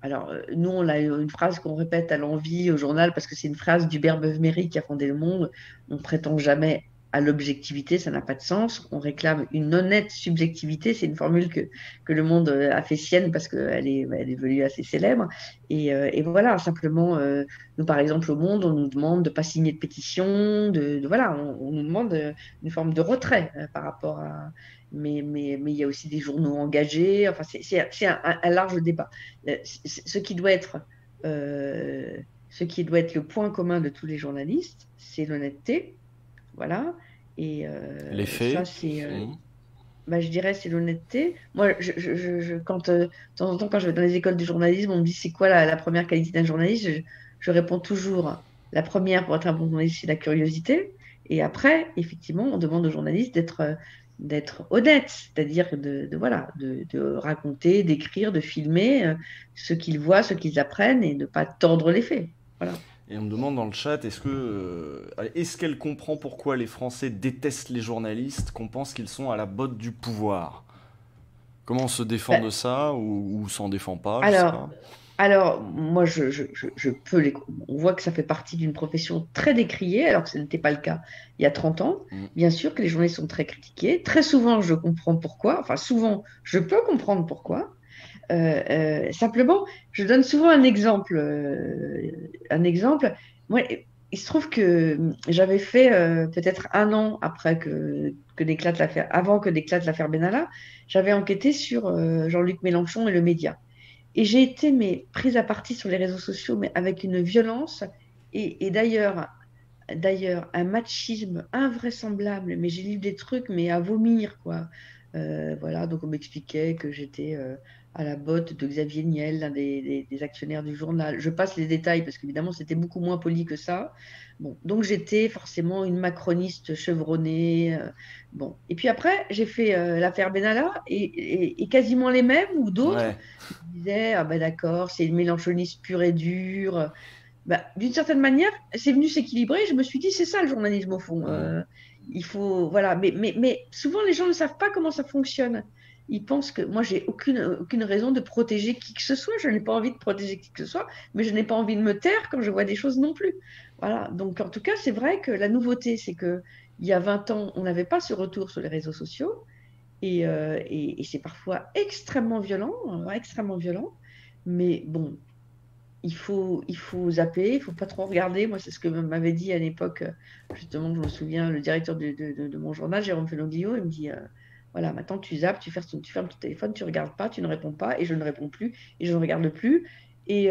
alors, nous, on a une phrase qu'on répète à l'envi au journal parce que c'est une phrase d'Hubert Beuve-Méry qui a fondé Le Monde. On prétend jamais à l'objectivité, ça n'a pas de sens. On réclame une honnête subjectivité. C'est une formule que Le Monde a fait sienne parce elle est devenue assez célèbre. Et voilà, simplement, nous, par exemple, au Monde, on nous demande de ne pas signer de pétition, voilà, on nous demande une forme de retrait par rapport à. Mais il y a aussi des journaux engagés. Enfin, c'est un large débat. Ce qui doit être, euh, ce qui doit être le point commun de tous les journalistes, c'est l'honnêteté, voilà. Et Les ça, faits. Hmm. je dirais, c'est l'honnêteté. Moi, de temps en temps, quand je vais dans les écoles de journalisme, on me dit c'est quoi la première qualité d'un journaliste, je réponds toujours la première pour être un bon journaliste, c'est la curiosité. Et après, effectivement, on demande aux journalistes d'être honnêtes, c'est-à-dire voilà, de raconter, d'écrire, de filmer ce qu'ils voient, ce qu'ils apprennent et ne pas tordre les faits. Voilà. Et on me demande dans le chat, est-ce qu'elle comprend pourquoi les Français détestent les journalistes, qu'on pense qu'ils sont à la botte du pouvoir? Comment on se défend Ben, de ça ou s'en défend pas, je sais alors, pas. moi, je peux on voit que ça fait partie d'une profession très décriée, alors que ce n'était pas le cas il y a 30 ans. Hmm. Bien sûr que les journalistes sont très critiqués. Très souvent, je comprends pourquoi. Enfin, souvent, je peux comprendre pourquoi. Simplement, je donne souvent un exemple. Moi, il se trouve que j'avais fait peut-être un an après avant que d'éclate l'affaire Benalla, j'avais enquêté sur Jean-Luc Mélenchon et le média. Et j'ai été prise à partie sur les réseaux sociaux, mais avec une violence et d'ailleurs un machisme invraisemblable. Mais j'ai lu des trucs, mais à vomir, quoi. Voilà, donc on m'expliquait que j'étais à la botte de Xavier Niel, l'un des actionnaires du journal. Je passe les détails parce qu'évidemment, c'était beaucoup moins poli que ça. Bon, donc j'étais forcément une macroniste chevronnée. Bon, et puis après, j'ai fait l'affaire Benalla et quasiment les mêmes ou d'autres Ouais. disaient, ah ben d'accord, c'est une mélanchoniste pure et dure. Bah, d'une certaine manière, c'est venu s'équilibrer. Je me suis dit, c'est ça le journalisme au fond. Mm. Il faut, voilà. Mais souvent, les gens ne savent pas comment ça fonctionne. Ils pensent que moi, j'ai aucune raison de protéger qui que ce soit. Je n'ai pas envie de protéger qui que ce soit, mais je n'ai pas envie de me taire quand je vois des choses non plus. Voilà. Donc, en tout cas, c'est vrai que la nouveauté, c'est que il y a 20 ans, on n'avait pas ce retour sur les réseaux sociaux et c'est parfois extrêmement violent, extrêmement violent. Mais bon, il faut zapper, il faut pas trop regarder. Moi, c'est ce que m'avait dit à l'époque, justement, je me souviens, le directeur de mon journal, Jérôme Felloglio, il me dit, voilà, maintenant tu zappes, tu fermes ton téléphone, tu regardes pas, tu ne réponds pas, et je ne réponds plus, et je ne regarde plus. Et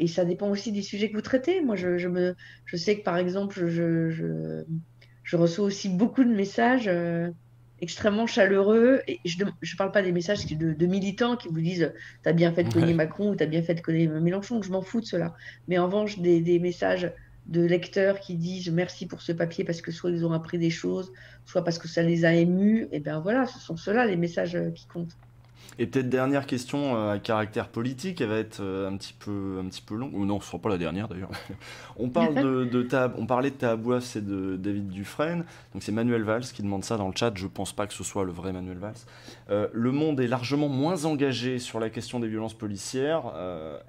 ça dépend aussi des sujets que vous traitez. Moi, je sais que, par exemple, je reçois aussi beaucoup de messages extrêmement chaleureux, et je ne parle pas des messages de militants qui vous disent t'as bien fait de cogner Ouais. Macron ou t'as bien fait de cogner Mélenchon, je m'en fous de cela. Mais en revanche, des messages de lecteurs qui disent merci pour ce papier parce que soit ils ont appris des choses, soit parce que ça les a émus, et bien voilà, ce sont ceux-là les messages qui comptent. Et peut-être dernière question à caractère politique, elle va être un petit peu longue, ou non, ce sera pas la dernière d'ailleurs. On parlait de Tahabouaf et de David Dufresne, donc c'est Manuel Valls qui demande ça dans le chat, je pense pas que ce soit le vrai Manuel Valls. Le Monde est largement moins engagé sur la question des violences policières.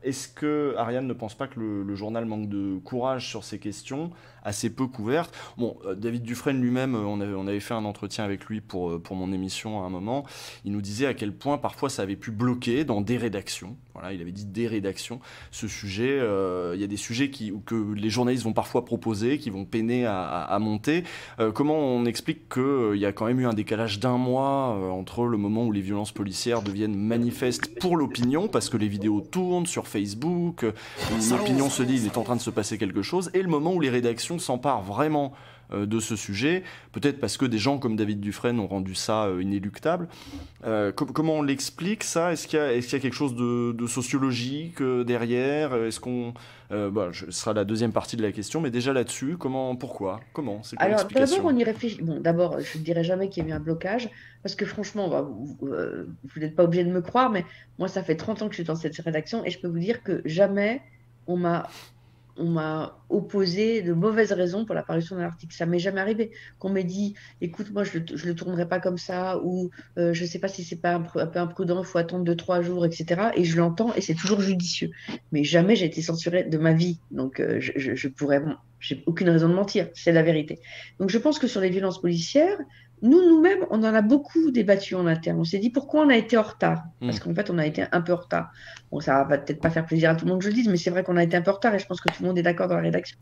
Est-ce que Ariane ne pense pas que le journal manque de courage sur ces questions, assez peu couvertes? Bon, David Dufresne lui-même, on avait fait un entretien avec lui pour mon émission à un moment. Il nous disait à quel point parfois ça avait pu bloquer dans des rédactions. Voilà, il avait dit des rédactions. Ce sujet, il y a des sujets que les journalistes vont parfois proposer, qui vont peiner à monter. Comment on explique qu'il y a quand même eu un décalage d'un mois entre le moment où les violences policières deviennent manifestes pour l'opinion, parce que les vidéos tournent sur Facebook, l'opinion se dit il est en train de se passer quelque chose, et le moment où les rédactions s'emparent vraiment de ce sujet, peut-être parce que des gens comme David Dufresne ont rendu ça inéluctable. Comment on l'explique ça? Est-ce qu'il y a quelque chose de sociologique derrière? Est-ce qu'on, ce sera la deuxième partie de la question, mais déjà là-dessus, pourquoi, comment, c'est quoi Alors, d'abord, l'explication? on y réfléchit. Bon, d'abord, je ne dirais jamais qu'il y a eu un blocage, parce que franchement, bah, vous n'êtes pas obligé de me croire, mais moi, ça fait 30 ans que je suis dans cette rédaction, et je peux vous dire que jamais on m'a on m'a opposé de mauvaises raisons pour l'apparition d'un article. Ça m'est jamais arrivé qu'on m'ait dit, écoute, moi, je le tournerai pas comme ça, ou je ne sais pas si c'est pas un peu imprudent, il faut attendre 2, 3 jours, etc. Et je l'entends, et c'est toujours judicieux. Mais jamais j'ai été censurée de ma vie. Donc, je pourrais, bon, j'ai aucune raison de mentir, c'est la vérité. Donc, je pense que sur les violences policières, nous-mêmes, on en a beaucoup débattu en interne. On s'est dit pourquoi on a été en retard. Hmm. Parce qu'en fait, on a été un peu en retard. Bon, ça va peut-être pas faire plaisir à tout le monde que je le dise, mais c'est vrai qu'on a été un peu en retard et je pense que tout le monde est d'accord dans la rédaction.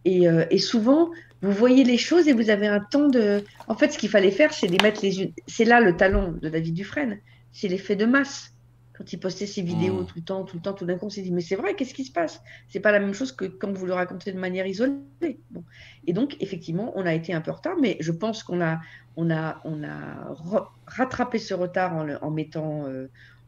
Et souvent, vous voyez les choses et vous avez un temps de. En fait, ce qu'il fallait faire, c'est les mettre les unes. C'est là le talent de David Dufresne, c'est l'effet de masse. Quand il postait ses vidéos Hmm. tout le temps, tout le temps, tout d'un coup, on s'est dit, mais c'est vrai, qu'est-ce qui se passe? C'est pas la même chose que quand vous le racontez de manière isolée. Bon. Et donc, effectivement, on a été un peu en retard, mais je pense qu'on a rattrapé ce retard en mettant,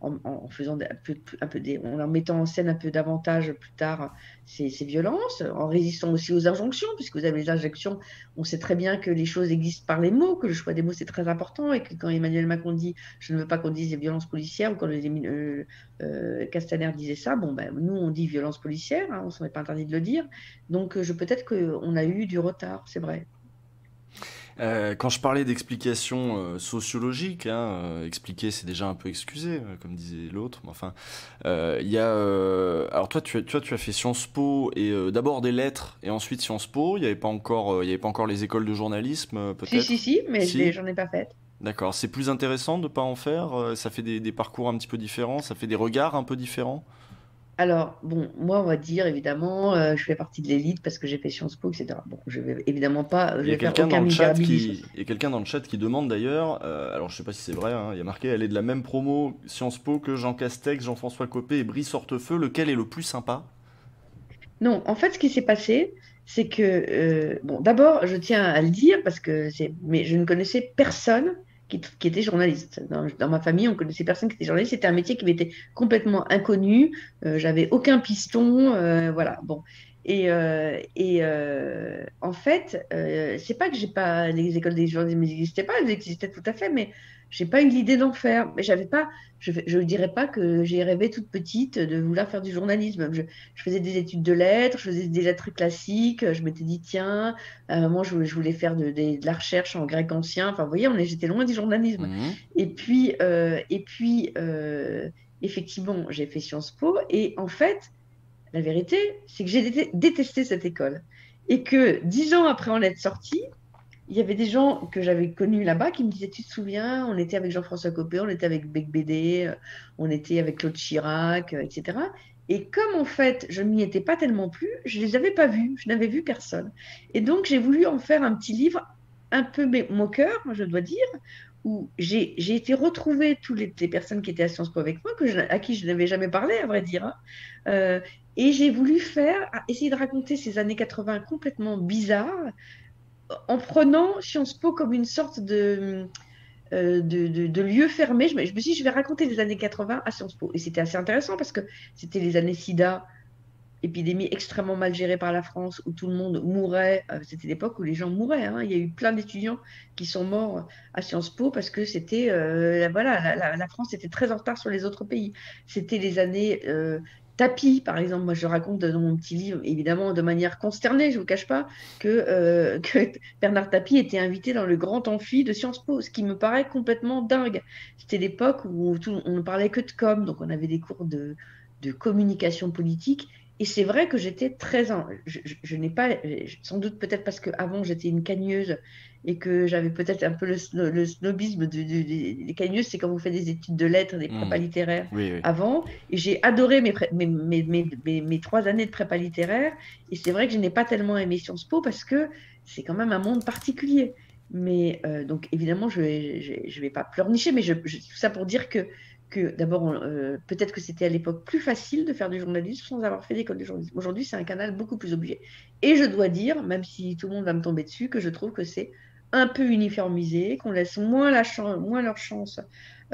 en faisant en mettant en scène un peu davantage plus tard ces violences, en résistant aussi aux injonctions, puisque vous avez les injonctions, on sait très bien que les choses existent par les mots, que le choix des mots c'est très important, et que quand Emmanuel Macron dit je ne veux pas qu'on dise des violences policières, ou quand Castaner disait ça, bon ben nous on dit violence policière, hein, on s'en est pas interdit de le dire, donc peut-être qu'on a eu du retard, c'est vrai. Quand je parlais d'explications sociologiques, hein, expliquer c'est déjà un peu excusé, comme disait l'autre, mais enfin, il y a... alors toi tu as fait Sciences Po et d'abord des lettres et ensuite Sciences Po, il y avait pas encore les écoles de journalisme Si, si, peut-être? si, mais Si? j'en ai pas fait. D'accord, c'est plus intéressant de pas en faire, ça fait des parcours un petit peu différents, ça fait des regards un peu différents. Alors, bon, moi, on va dire, évidemment, je fais partie de l'élite parce que j'ai fait Sciences Po, etc. Bon, je vais évidemment pas, je Il y a vais faire quelqu'un aucun dans le chat misérabilisme. qui, il y a quelqu'un dans le chat qui demande d'ailleurs, alors je sais pas si c'est vrai, hein, il y a marqué, elle est de la même promo Sciences Po que Jean Castex, Jean-François Copé et Brice Hortefeux, lequel est le plus sympa? Non, en fait, ce qui s'est passé, c'est que, bon, d'abord, je tiens à le dire parce que mais je ne connaissais personne qui étaient journalistes. Dans ma famille, on connaissait personne qui était journaliste. C'était un métier qui m'était complètement inconnu. J'avais aucun piston. Voilà. Bon. En fait, c'est pas que j'ai pas les écoles des journalistes n'existaient pas, elles existaient tout à fait, mais j'ai pas eu l'idée d'en faire. Mais j'avais pas, je ne dirais pas que j'ai rêvé toute petite de vouloir faire du journalisme. Je faisais des études de lettres, je faisais des lettres classiques. Je m'étais dit tiens, à un moment je voulais faire de la recherche en grec ancien. Enfin, vous voyez, j'étais loin du journalisme. Mhm. Et puis, effectivement, j'ai fait Sciences Po et en fait. La vérité, c'est que j'ai détesté cette école. Et que 10 ans après en être sortie, il y avait des gens que j'avais connus là-bas qui me disaient, tu te souviens, on était avec Jean-François Copé, on était avec Bec Bédé, on était avec Claude Chirac, etc. Et comme en fait, je n'y étais pas tellement plus, je ne les avais pas vus, je n'avais vu personne. Et donc, j'ai voulu en faire un petit livre un peu moqueur, je dois dire, où j'ai été retrouver toutes les personnes qui étaient à Sciences Po avec moi, à qui je n'avais jamais parlé, à vrai dire. Hein. Euh, et j'ai voulu essayer de raconter ces années 80 complètement bizarres, en prenant Sciences Po comme une sorte de lieu fermé. Je me suis dit, je vais raconter les années 80 à Sciences Po. Et c'était assez intéressant parce que c'était les années SIDA, épidémie extrêmement mal gérée par la France, où tout le monde mourait. C'était l'époque où les gens mouraient. Hein. Il y a eu plein d'étudiants qui sont morts à Sciences Po parce que c'était, voilà, la France était très en retard sur les autres pays. C'était les années Tapie, par exemple. Moi, je raconte dans mon petit livre, évidemment de manière consternée, je ne vous cache pas, que Bernard Tapie était invité dans le grand amphi de Sciences Po, ce qui me paraît complètement dingue. C'était l'époque où on ne parlait que de com, donc on avait des cours de communication politique. Et c'est vrai que j'étais je n'ai pas, sans doute peut-être parce qu'avant j'étais une cagneuse et que j'avais peut-être un peu le snobisme des cagneuses, c'est quand vous faites des études de lettres, des prépas Mhm. littéraires Oui, oui. avant. Et j'ai adoré mes 3 années de prépa littéraire. Et c'est vrai que je n'ai pas tellement aimé Sciences Po parce que c'est quand même un monde particulier. Mais donc évidemment, je vais pas pleurnicher, mais tout ça pour dire que d'abord, peut-être que c'était à l'époque plus facile de faire du journalisme sans avoir fait d'école de journalisme. Aujourd'hui, c'est un canal beaucoup plus obligé. Et je dois dire, même si tout le monde va me tomber dessus, que je trouve que c'est un peu uniformisé, qu'on laisse moins leur chance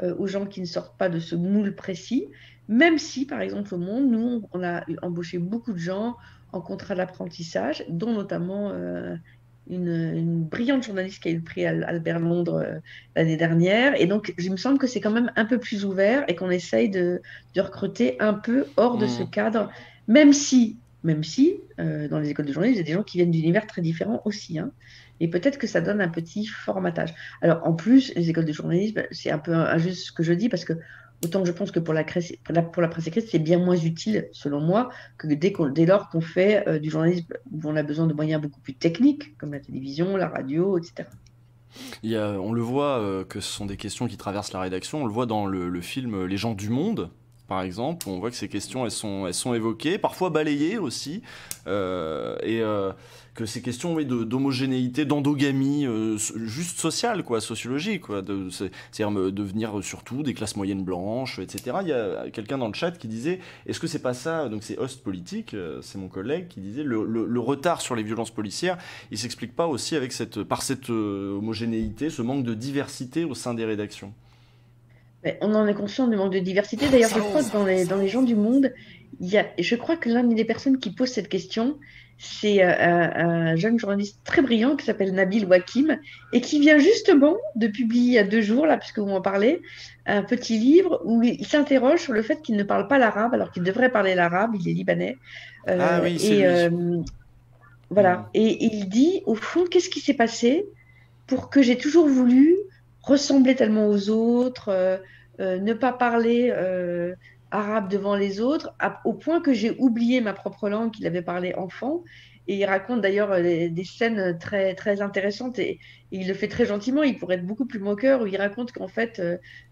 aux gens qui ne sortent pas de ce moule précis, même si, par exemple, au Monde, nous, on a embauché beaucoup de gens en contrat d'apprentissage, dont notamment une brillante journaliste qui a eu le prix Albert Londres l'année dernière. Et donc, il me semble que c'est quand même un peu plus ouvert et qu'on essaye de recruter un peu hors de ce Mhm. cadre, même si dans les écoles de journalisme, il y a des gens qui viennent d'univers très différents aussi. Hein. Et peut-être que ça donne un petit formatage. Alors, en plus, les écoles de journalisme, c'est un peu injuste ce que je dis parce que autant que je pense que pour la presse écrite, c'est bien moins utile, selon moi, que dès lors qu'on fait du journalisme où on a besoin de moyens beaucoup plus techniques, comme la télévision, la radio, etc. On le voit que ce sont des questions qui traversent la rédaction. On le voit dans le film Les gens du monde, par exemple. On voit que ces questions, elles sont évoquées, parfois balayées aussi. Que ces questions oui, d'homogénéité, d'endogamie, juste sociale, quoi, sociologique, quoi, c'est-à-dire devenir surtout des classes moyennes blanches, etc. Il y a quelqu'un dans le chat qui disait, est-ce que c'est pas ça, donc c'est Host Politique, c'est mon collègue, qui disait, le retard sur les violences policières, il s'explique pas aussi avec par cette homogénéité, ce manque de diversité au sein des rédactions. Mais on en est conscient du manque de diversité. D'ailleurs, je crois que dans les gens du monde, je crois que l'une des personnes qui pose cette question, c'est un jeune journaliste très brillant qui s'appelle Nabil Wakim et qui vient justement de publier il y a 2 jours, là, puisque vous en parlez, un petit livre où il s'interroge sur le fait qu'il ne parle pas l'arabe alors qu'il devrait parler l'arabe, il est libanais. Ah Euh, oui, c'est et lui. Hmm. voilà. Et il dit, au fond, qu'est-ce qui s'est passé pour que j'ai toujours voulu ressembler tellement aux autres, ne pas parler arabe devant les autres, au point que j'ai oublié ma propre langue qu'il avait parlé enfant. Et il raconte d'ailleurs des scènes très, très intéressantes et il le fait très gentiment. Il pourrait être beaucoup plus moqueur où il raconte qu'en fait,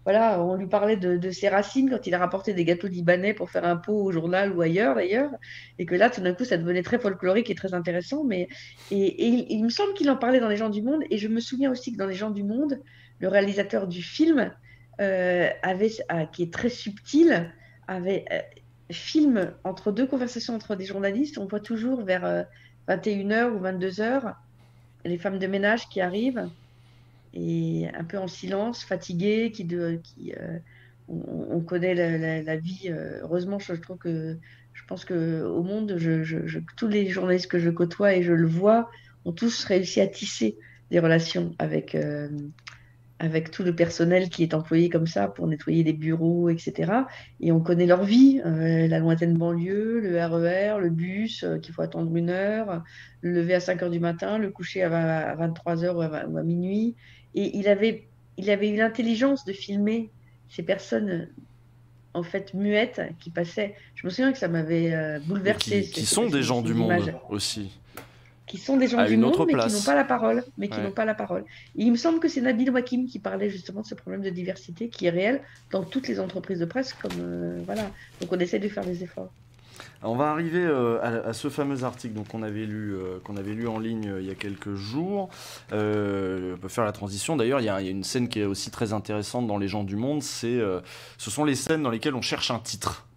voilà, on lui parlait de ses racines quand il a rapporté des gâteaux libanais pour faire un pot au journal ou ailleurs d'ailleurs. Et que là, tout d'un coup, ça devenait très folklorique et très intéressant. Et il me semble qu'il en parlait dans Les gens du monde. Et je me souviens aussi que dans Les gens du monde, le réalisateur du film, qui est très subtil, avait film entre deux conversations entre des journalistes. On voit toujours vers 21 h ou 22 h les femmes de ménage qui arrivent et un peu en silence, fatigué, on connaît la vie. Heureusement, je trouve que je pense que au monde, tous les journalistes que je côtoie et je le vois ont tous réussi à tisser des relations avec tout le personnel qui est employé comme ça pour nettoyer les bureaux, etc. Et on connaît leur vie, la lointaine banlieue, le RER, le bus qu'il faut attendre 1 heure, le lever à 5 heures du matin, le coucher à 23 heures ou à minuit. Et il avait eu l'intelligence de filmer ces personnes en fait muettes qui passaient. Je me souviens que ça m'avait Et bouleversée, qui sont des gens du ces monde images aussi, qui sont des gens à du une monde, autre mais qui n'ont pas place. la parole. Mais qui Ouais. n'ont pas la parole. Et il me semble que c'est Nabil Wakim qui parlait justement de ce problème de diversité qui est réel dans toutes les entreprises de presse. Voilà. Donc on essaie de faire des efforts. On va arriver à ce fameux article donc, qu'on avait lu en ligne il y a quelques jours. On peut faire la transition. D'ailleurs, il y a une scène qui est aussi très intéressante dans Les gens du monde. Ce sont les scènes dans lesquelles on cherche un titre.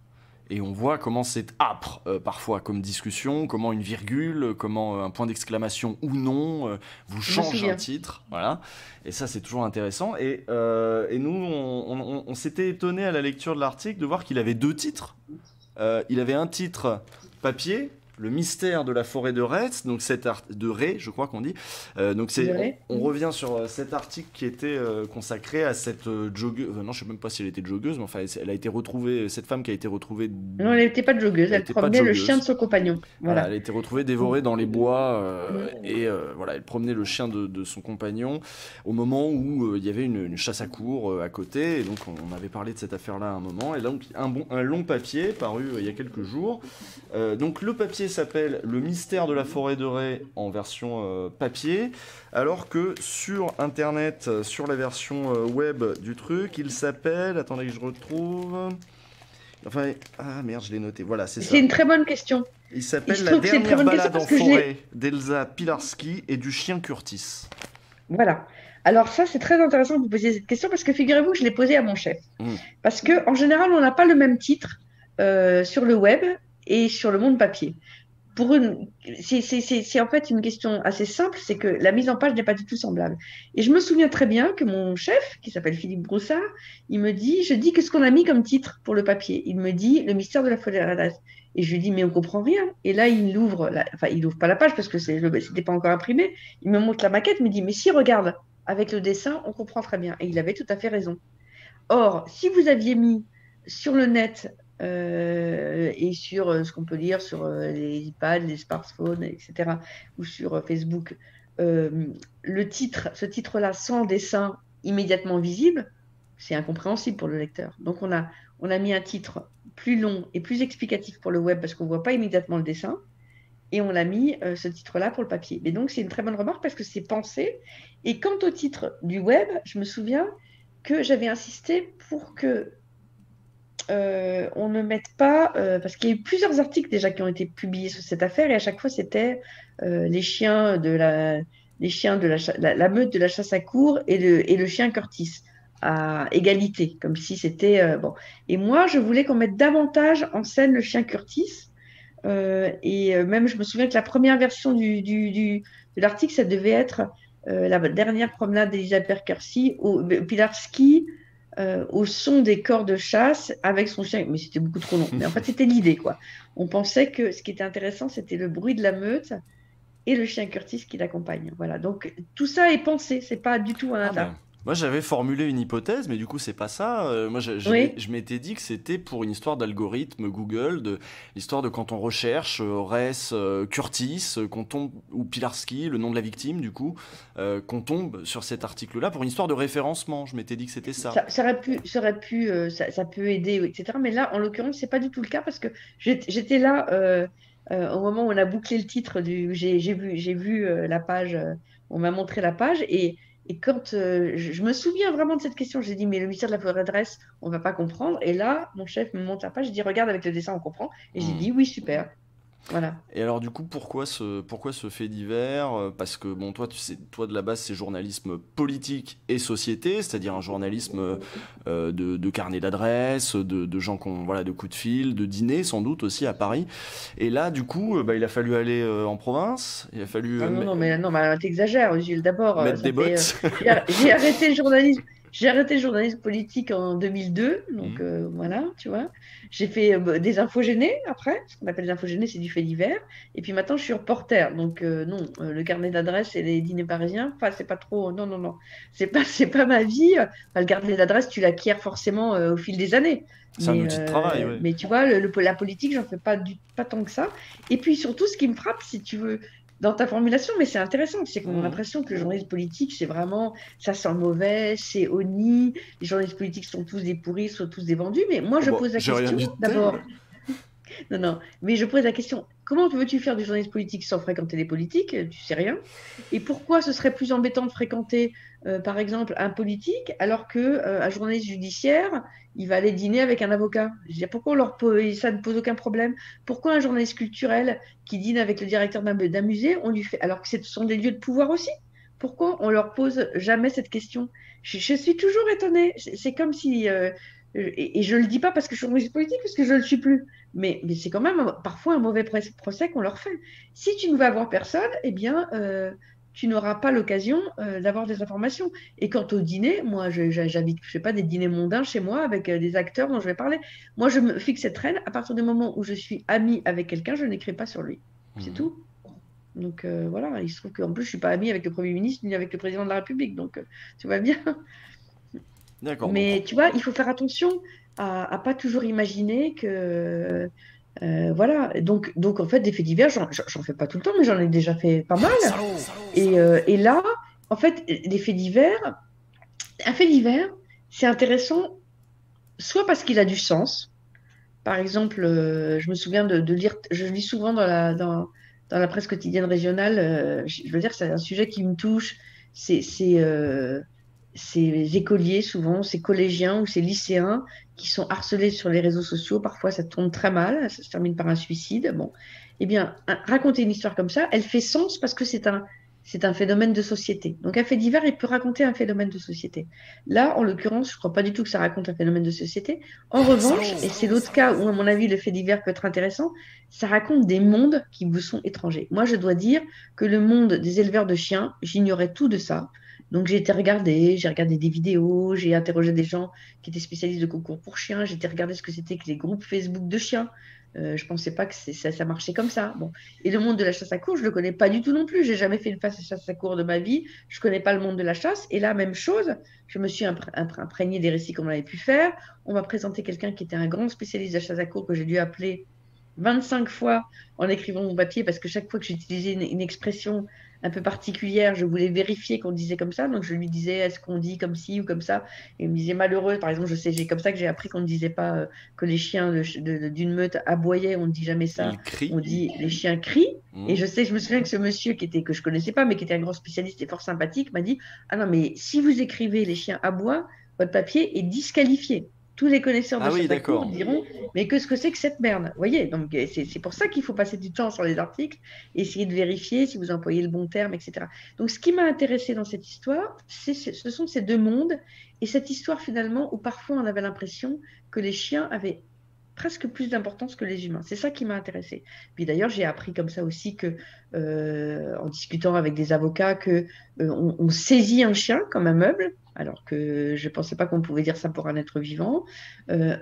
Et on voit comment c'est âpre parfois comme discussion, comment une virgule, comment un point d'exclamation ou non vous change un titre. Voilà. Et ça, c'est toujours intéressant. Et nous, on s'était étonné à la lecture de l'article de voir qu'il avait 2 titres. Il avait un titre papier, Le mystère de la forêt de Retz, donc de Ré, je crois qu'on dit. Donc on revient sur cet article qui était consacré à cette joggeuse. Non, je sais même pas si elle était joggeuse, mais enfin, elle a été retrouvée. Cette femme qui a été retrouvée. Non, elle n'était pas joggeuse. Elle promenait le chien de son compagnon. Voilà, elle a été retrouvée dévorée dans les bois et voilà, elle promenait le chien de son compagnon au moment où il y avait une chasse à courre à côté. Et donc on avait parlé de cette affaire-là à un moment. Et donc un long papier paru il y a quelques jours. Donc le papier s'appelle Le mystère de la forêt de Ré en version papier, alors que sur internet, sur la version web du truc, il s'appelle, attendez que je retrouve, enfin, ah merde, je l'ai noté, voilà, c'est ça. C'est une très bonne question. Il s'appelle La dernière balade en forêt d'Elsa Pilarski et du chien Curtis. Voilà. Alors ça, c'est très intéressant que vous posiez cette question parce que figurez-vous que je l'ai posée à mon chef. Parce qu'en général, on n'a pas le même titre sur le web et sur le monde papier. C'est en fait une question assez simple, c'est que la mise en page n'est pas du tout semblable. Et je me souviens très bien que mon chef, qui s'appelle Philippe Broussard, je dis qu'est-ce qu'on a mis comme titre pour le papier? Il me dit Le mystère de la forêt de Retz. Et je lui dis mais on comprend rien. Et là il ouvre, enfin il ouvre pas la page parce que c'était pas encore imprimé. Il me montre la maquette, il me dit mais si regarde avec le dessin, on comprend très bien. Et il avait tout à fait raison. Or si vous aviez mis sur le net et sur ce qu'on peut lire sur les iPads, les smartphones, etc., ou sur Facebook, ce titre-là sans dessin immédiatement visible, c'est incompréhensible pour le lecteur. Donc on a mis un titre plus long et plus explicatif pour le web parce qu'on ne voit pas immédiatement le dessin, et on a mis ce titre-là pour le papier. Mais donc c'est une très bonne remarque parce que c'est pensé. Et quant au titre du web, je me souviens que j'avais insisté pour que on ne mette pas, parce qu'il y a eu plusieurs articles déjà qui ont été publiés sur cette affaire, et à chaque fois c'était les chiens de la meute de la chasse à courre et le chien Curtis à égalité, comme si c'était bon. Et moi, je voulais qu'on mette davantage en scène le chien Curtis. Et même, je me souviens que la première version de l'article, ça devait être la dernière promenade d'Elisabeth Pilarski au son des cors de chasse avec son chien. Mais c'était beaucoup trop long. Mais en fait, c'était l'idée, quoi. On pensait que ce qui était intéressant, c'était le bruit de la meute et le chien Curtis qui l'accompagne. Voilà. Donc, tout ça est pensé. C'est pas du tout un hasard. Moi, j'avais formulé une hypothèse, mais du coup, c'est pas ça. Moi, je m'étais dit que c'était pour une histoire d'algorithme Google, l'histoire de quand on recherche Ress, Curtis, qu'on tombe, ou Pilarski, le nom de la victime, du coup, qu'on tombe sur cet article-là pour une histoire de référencement. Je m'étais dit que c'était ça. Ça peut aider, etc. Mais là, en l'occurrence, c'est pas du tout le cas parce que j'étais là au moment où on a bouclé le titre j'ai vu la page, on m'a montré la page et quand je me souviens vraiment de cette question, j'ai dit, mais le mystère de la forêt de Retz, on ne va pas comprendre. Et là, mon chef me montre la page, je dis, regarde avec le dessin, on comprend. Et j'ai dit, oui, super. Voilà. Et alors du coup, pourquoi ce fait divers? Parce que bon, toi, tu sais, toi de la base, c'est journalisme politique et société, c'est-à-dire un journalisme de carnet d'adresses, de gens qu'on, voilà, de coups de fil, de dîner sans doute aussi à Paris. Et là, du coup, bah, il a fallu aller en province, il a fallu Ah non, mais t'exagères, Gilles. D'abord, mettre des bottes. j'ai arrêté le journalisme. J'ai arrêté le journalisme politique en 2002, donc Mhm. voilà, tu vois. J'ai fait des infogénés après, ce qu'on appelle des infogénés, c'est du fait divers. Et puis maintenant, je suis reporter, donc non, le carnet d'adresses et les dîners parisiens, enfin, c'est pas trop, non, non, non, c'est pas ma vie. Enfin, le carnet d'adresses, tu l'acquiers forcément au fil des années. C'est un outil de travail, oui. Mais tu vois, la politique, j'en fais pas tant que ça. Et puis surtout, ce qui me frappe, si tu veux, dans ta formulation, mais c'est intéressant, c'est qu'on a Mhm. l'impression que le journaliste politique, c'est vraiment, ça sent mauvais, c'est honni, les journalistes politiques sont tous des pourris, sont tous des vendus. Mais moi, Oh, je bah, pose la j'ai rien question, dit de tel. d'abord, non, non, mais je pose la question, comment veux-tu faire du journalisme politique sans fréquenter les politiques? Tu sais rien. Et pourquoi ce serait plus embêtant de fréquenter, par exemple, un politique, alors que un journaliste judiciaire, il va aller dîner avec un avocat? Je veux dire, pourquoi ça ne pose aucun problème? Pourquoi un journaliste culturel qui dîne avec le directeur d'un musée, on lui fait, alors que ce sont des lieux de pouvoir aussi? Pourquoi on leur pose jamais cette question? Je suis toujours étonnée. C'est comme si, et je le dis pas parce que je suis journaliste politique, parce que je le suis plus. Mais c'est quand même parfois un mauvais procès qu'on leur fait. Si tu ne vas voir personne, eh bien, tu n'auras pas l'occasion d'avoir des informations. Et quant au dîner, moi, j'habite, je fais pas des dîners mondains chez moi avec des acteurs dont je vais parler. Moi, je me fixe cette règle. À partir du moment où je suis amie avec quelqu'un, je n'écris pas sur lui. C'est Mhm. tout. Donc voilà, il se trouve qu'en plus, je suis pas amie avec le Premier ministre ni avec le Président de la République. Donc tu vois bien. D'accord, donc. Mais tu vois, il faut faire attention à pas toujours imaginer que voilà, donc en fait, des faits divers, j'en fais pas tout le temps, mais j'en ai déjà fait pas mal. Et là, en fait, des faits divers, un fait divers, c'est intéressant, soit parce qu'il a du sens. Par exemple, je me souviens de lire, je lis souvent dans la presse quotidienne régionale, je veux dire, c'est un sujet qui me touche, c'est ces écoliers, souvent, ces collégiens ou ces lycéens qui sont harcelés sur les réseaux sociaux. Parfois, ça tourne très mal, ça se termine par un suicide. Bon, eh bien, raconter une histoire comme ça, elle fait sens parce que c'est un phénomène de société. Donc, un fait divers, il peut raconter un phénomène de société. Là, en l'occurrence, je ne crois pas du tout que ça raconte un phénomène de société. En revanche, et c'est l'autre cas où, à mon avis, le fait divers peut être intéressant, ça raconte des mondes qui vous sont étrangers. Moi, je dois dire que le monde des éleveurs de chiens, j'ignorais tout de ça. Donc j'ai regardé des vidéos, j'ai interrogé des gens qui étaient spécialistes de concours pour chiens, j'ai été regarder ce que c'était que les groupes Facebook de chiens. Je ne pensais pas que ça marchait comme ça. Bon. Et le monde de la chasse à courre, je ne le connais pas du tout non plus. J'ai jamais fait une face à chasse à courre de ma vie. Je ne connais pas le monde de la chasse. Et là, même chose, je me suis imprégnée des récits qu'on avait pu faire. On m'a présenté quelqu'un qui était un grand spécialiste de la chasse à courre que j'ai dû appeler 25 fois en écrivant mon papier parce que chaque fois que j'utilisais une expression un peu particulière, je voulais vérifier qu'on disait comme ça. Donc je lui disais, est-ce qu'on dit comme ci ou comme ça? Et il me disait malheureux. Par exemple, je sais, j'ai comme ça que j'ai appris qu'on ne disait pas que les chiens d'une meute aboyaient. On ne dit jamais ça. Il crie. On dit les chiens crient. Et Mhm. je sais, je me souviens que ce monsieur que je connaissais pas, mais qui était un grand spécialiste et fort sympathique, m'a dit, ah non, mais si vous écrivez les chiens aboient, votre papier est disqualifié. Tous les connaisseurs de Ah oui, chasse à courre d'accord. diront, mais qu'est-ce que c'est que cette merde? Vous voyez, donc c'est pour ça qu'il faut passer du temps sur les articles, essayer de vérifier si vous employez le bon terme, etc. Donc ce qui m'a intéressé dans cette histoire, ce sont ces deux mondes et cette histoire finalement où parfois on avait l'impression que les chiens avaient presque plus d'importance que les humains. C'est ça qui m'a intéressé. Puis d'ailleurs, j'ai appris comme ça aussi que, en discutant avec des avocats, que on saisit un chien comme un meuble, alors que je ne pensais pas qu'on pouvait dire ça pour un être vivant.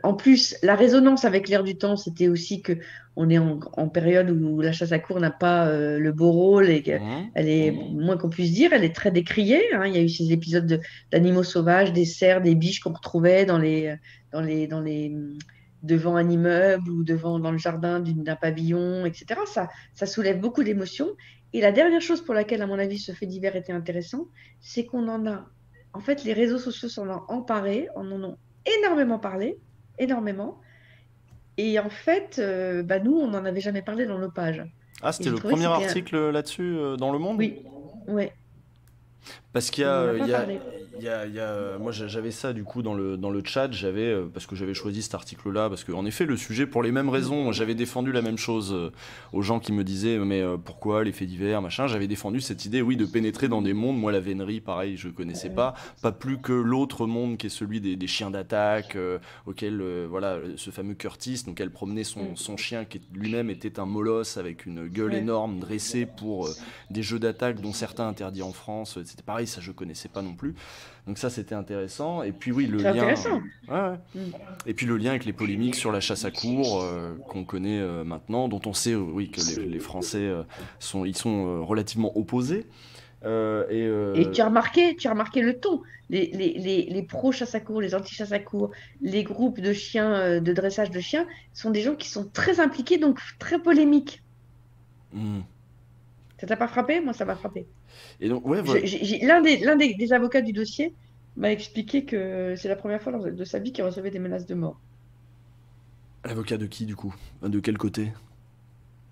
En plus, la résonance avec l'air du temps, c'était aussi que on est en période où la chasse à courre n'a pas le beau rôle et qu'elle Mhm. est, moins qu'on puisse dire, elle est très décriée. Hein. Il y a eu ces épisodes d'animaux sauvages, des cerfs, des biches qu'on retrouvait dans les devant un immeuble ou dans le jardin d'un pavillon, etc. Ça soulève beaucoup d'émotions. Et la dernière chose pour laquelle, à mon avis, ce fait divers était intéressant, c'est qu'on en a, en fait, les réseaux sociaux s'en ont emparé, en ont énormément parlé, énormément. Et en fait, bah, nous, on n'en avait jamais parlé dans nos pages. Ah, Et c'était j'ai le trouvé que premier c'était article là-dessus dans Le Monde? Oui, ouais, Parce qu'il y on n'en a, a il pas y a, parlé. Moi j'avais ça du coup dans le chat, parce que j'avais choisi cet article-là, parce que en effet le sujet, pour les mêmes raisons, j'avais défendu la même chose aux gens qui me disaient mais pourquoi les faits divers, machin, j'avais défendu cette idée, oui, de pénétrer dans des mondes. Moi la vénerie, pareil, je connaissais pas plus que l'autre monde qui est celui des chiens d'attaque, auquel, voilà, ce fameux Curtis, donc elle promenait son chien qui lui-même était un molosse avec une gueule énorme dressée pour des jeux d'attaque dont certains interdits en France, c'était pareil, ça je connaissais pas non plus. Donc ça c'était intéressant. Et puis oui, le C'est lien. intéressant. Ouais. Et puis le lien avec les polémiques sur la chasse à courre qu'on connaît maintenant, dont on sait oui que les Français ils sont relativement opposés. Et tu as remarqué le ton. Les pros chasse à courre, les anti chasse à courre, les groupes de chiens, de dressage de chiens, sont des gens qui sont très impliqués, donc très polémiques. Hmm. Ça t'a pas frappé? Moi, ça m'a frappé. Et donc ouais, voilà. L'un des avocats du dossier m'a expliqué que c'est la première fois de sa vie qu'il recevait des menaces de mort. L'avocat de qui du coup? De quel côté?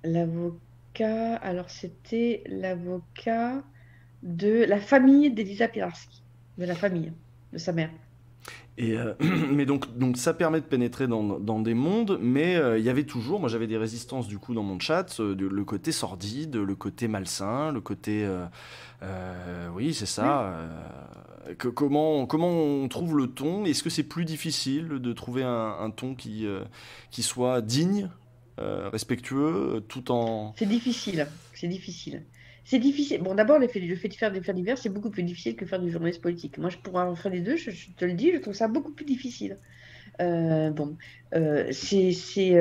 L'avocat, alors c'était l'avocat de la famille d'Elisa Pilarski, de la famille de sa mère. Et mais donc ça permet de pénétrer dans des mondes, mais il y avait toujours, moi j'avais des résistances du coup dans mon chat, le côté sordide, le côté malsain, le côté, oui c'est Oui. ça. Comment on trouve le ton? Est-ce que c'est plus difficile de trouver un ton qui soit digne, respectueux, tout en... C'est difficile, c'est difficile. C'est difficile. Bon, d'abord, le fait de faire des faits divers, c'est beaucoup plus difficile que faire du journalisme politique. Moi, je pourrais en faire les deux, je te le dis, je trouve ça beaucoup plus difficile. Bon, c'est,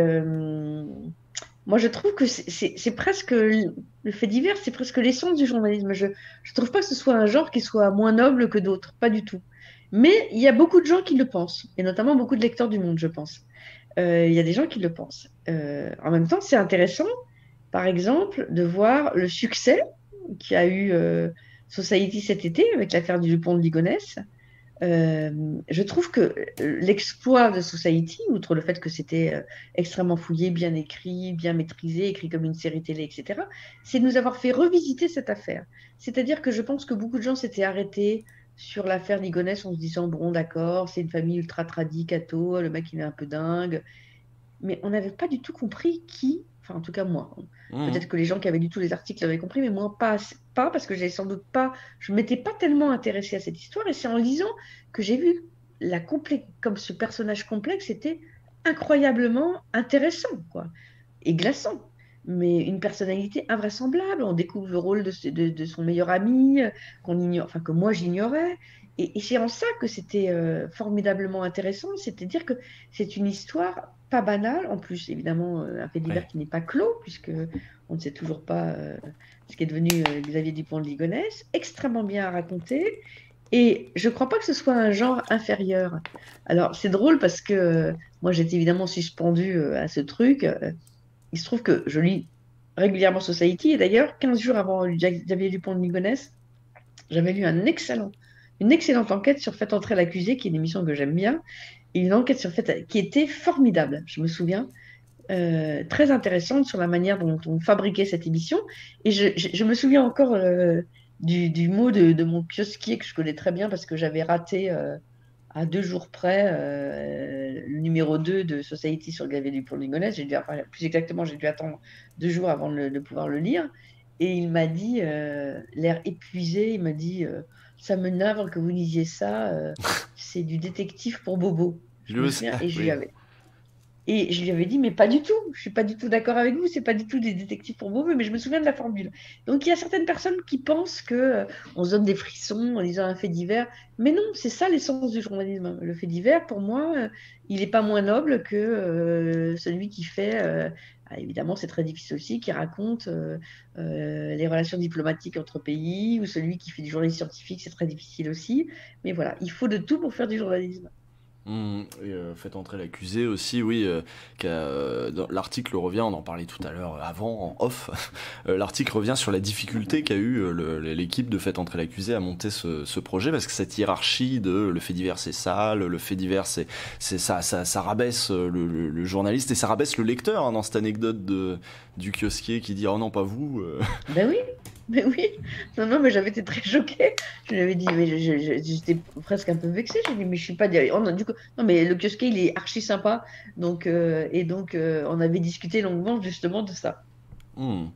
moi, je trouve que c'est presque le fait divers, c'est presque l'essence du journalisme. Je trouve pas que ce soit un genre qui soit moins noble que d'autres, pas du tout. Mais il y a beaucoup de gens qui le pensent, et notamment beaucoup de lecteurs du Monde, je pense. Il y a des gens qui le pensent. En même temps, c'est intéressant, par exemple, de voir le succès qu'a eu Society cet été avec l'affaire du Dupont de Ligonnès. Je trouve que l'exploit de Society, outre le fait que c'était extrêmement fouillé, bien écrit, bien maîtrisé, écrit comme une série télé, etc., c'est de nous avoir fait revisiter cette affaire. C'est-à-dire que je pense que beaucoup de gens s'étaient arrêtés sur l'affaire Ligonnès en se disant, bon, d'accord, c'est une famille ultra tradie, catho, le mec il est un peu dingue, mais on n'avait pas du tout compris qui, enfin en tout cas moi, Mhm. peut-être que les gens qui avaient lu tous les articles l'avaient compris, mais moi pas parce que j'avais sans doute pas, je ne m'étais pas tellement intéressée à cette histoire, et c'est en lisant que j'ai vu comme ce personnage complexe était incroyablement intéressant, quoi, et glaçant. Mais une personnalité invraisemblable. On découvre le rôle de son meilleur ami, qu'on ignore, enfin que moi j'ignorais. Et c'est en ça que c'était formidablement intéressant. C'est-à-dire que c'est une histoire pas banale. En plus, évidemment, un fait divers Ouais. qui n'est pas clos, puisque on ne sait toujours pas ce qui est devenu Xavier Dupont de Ligonnès. Extrêmement bien raconté. Et je ne crois pas que ce soit un genre inférieur. Alors, c'est drôle parce que moi, j'étais évidemment suspendue à ce truc. Il se trouve que je lis régulièrement Society. Et d'ailleurs, 15 jours avant Xavier Dupont de Ligonnès, j'avais lu une excellente enquête sur Fait entrer l'accusé, qui est une émission que j'aime bien. Et une enquête sur Fait qui était formidable, je me souviens. Très intéressante sur la manière dont on fabriquait cette émission. Et je me souviens encore du mot de mon kiosquier que je connais très bien parce que j'avais raté à 2 jours près le numéro 2 de Society sur Xavier Dupont de Ligonnès. Enfin, plus exactement, j'ai dû attendre 2 jours avant de pouvoir le lire. Et il m'a dit, l'air épuisé, il m'a dit ça me navre que vous lisiez ça, c'est du détective pour Bobo. Je me Le... souviens, Oui. et je lui avais dit, mais pas du tout, je suis pas du tout d'accord avec vous, c'est pas du tout des détectives pour Beauvais, mais je me souviens de la formule. Donc il y a certaines personnes qui pensent que on se donne des frissons en lisant un fait divers, mais non, c'est ça l'essence du journalisme. Le fait divers, pour moi, il n'est pas moins noble que celui qui fait, évidemment c'est très difficile aussi, qui raconte les relations diplomatiques entre pays, ou celui qui fait du journalisme scientifique, c'est très difficile aussi. Mais voilà, il faut de tout pour faire du journalisme. Et fait entrer l'accusé aussi, oui. L'article revient, on en parlait tout à l'heure avant, en off. L'article revient sur la difficulté qu'a eu l'équipe de Fait entrer l'accusé à monter ce projet, parce que cette hiérarchie de le fait divers c'est sale, le fait divers ça rabaisse le journaliste et ça rabaisse le lecteur, hein, dans cette anecdote du kiosquier qui dit oh non pas vous. Ben oui. Mais oui, non, non, mais j'avais été très choquée. Je lui avais dit, mais j'étais presque un peu vexée. J'ai dit, mais je suis pas derrière. Oh, non, du coup, non, mais le kiosquier, il est archi sympa. On avait discuté longuement justement de ça. Hmm.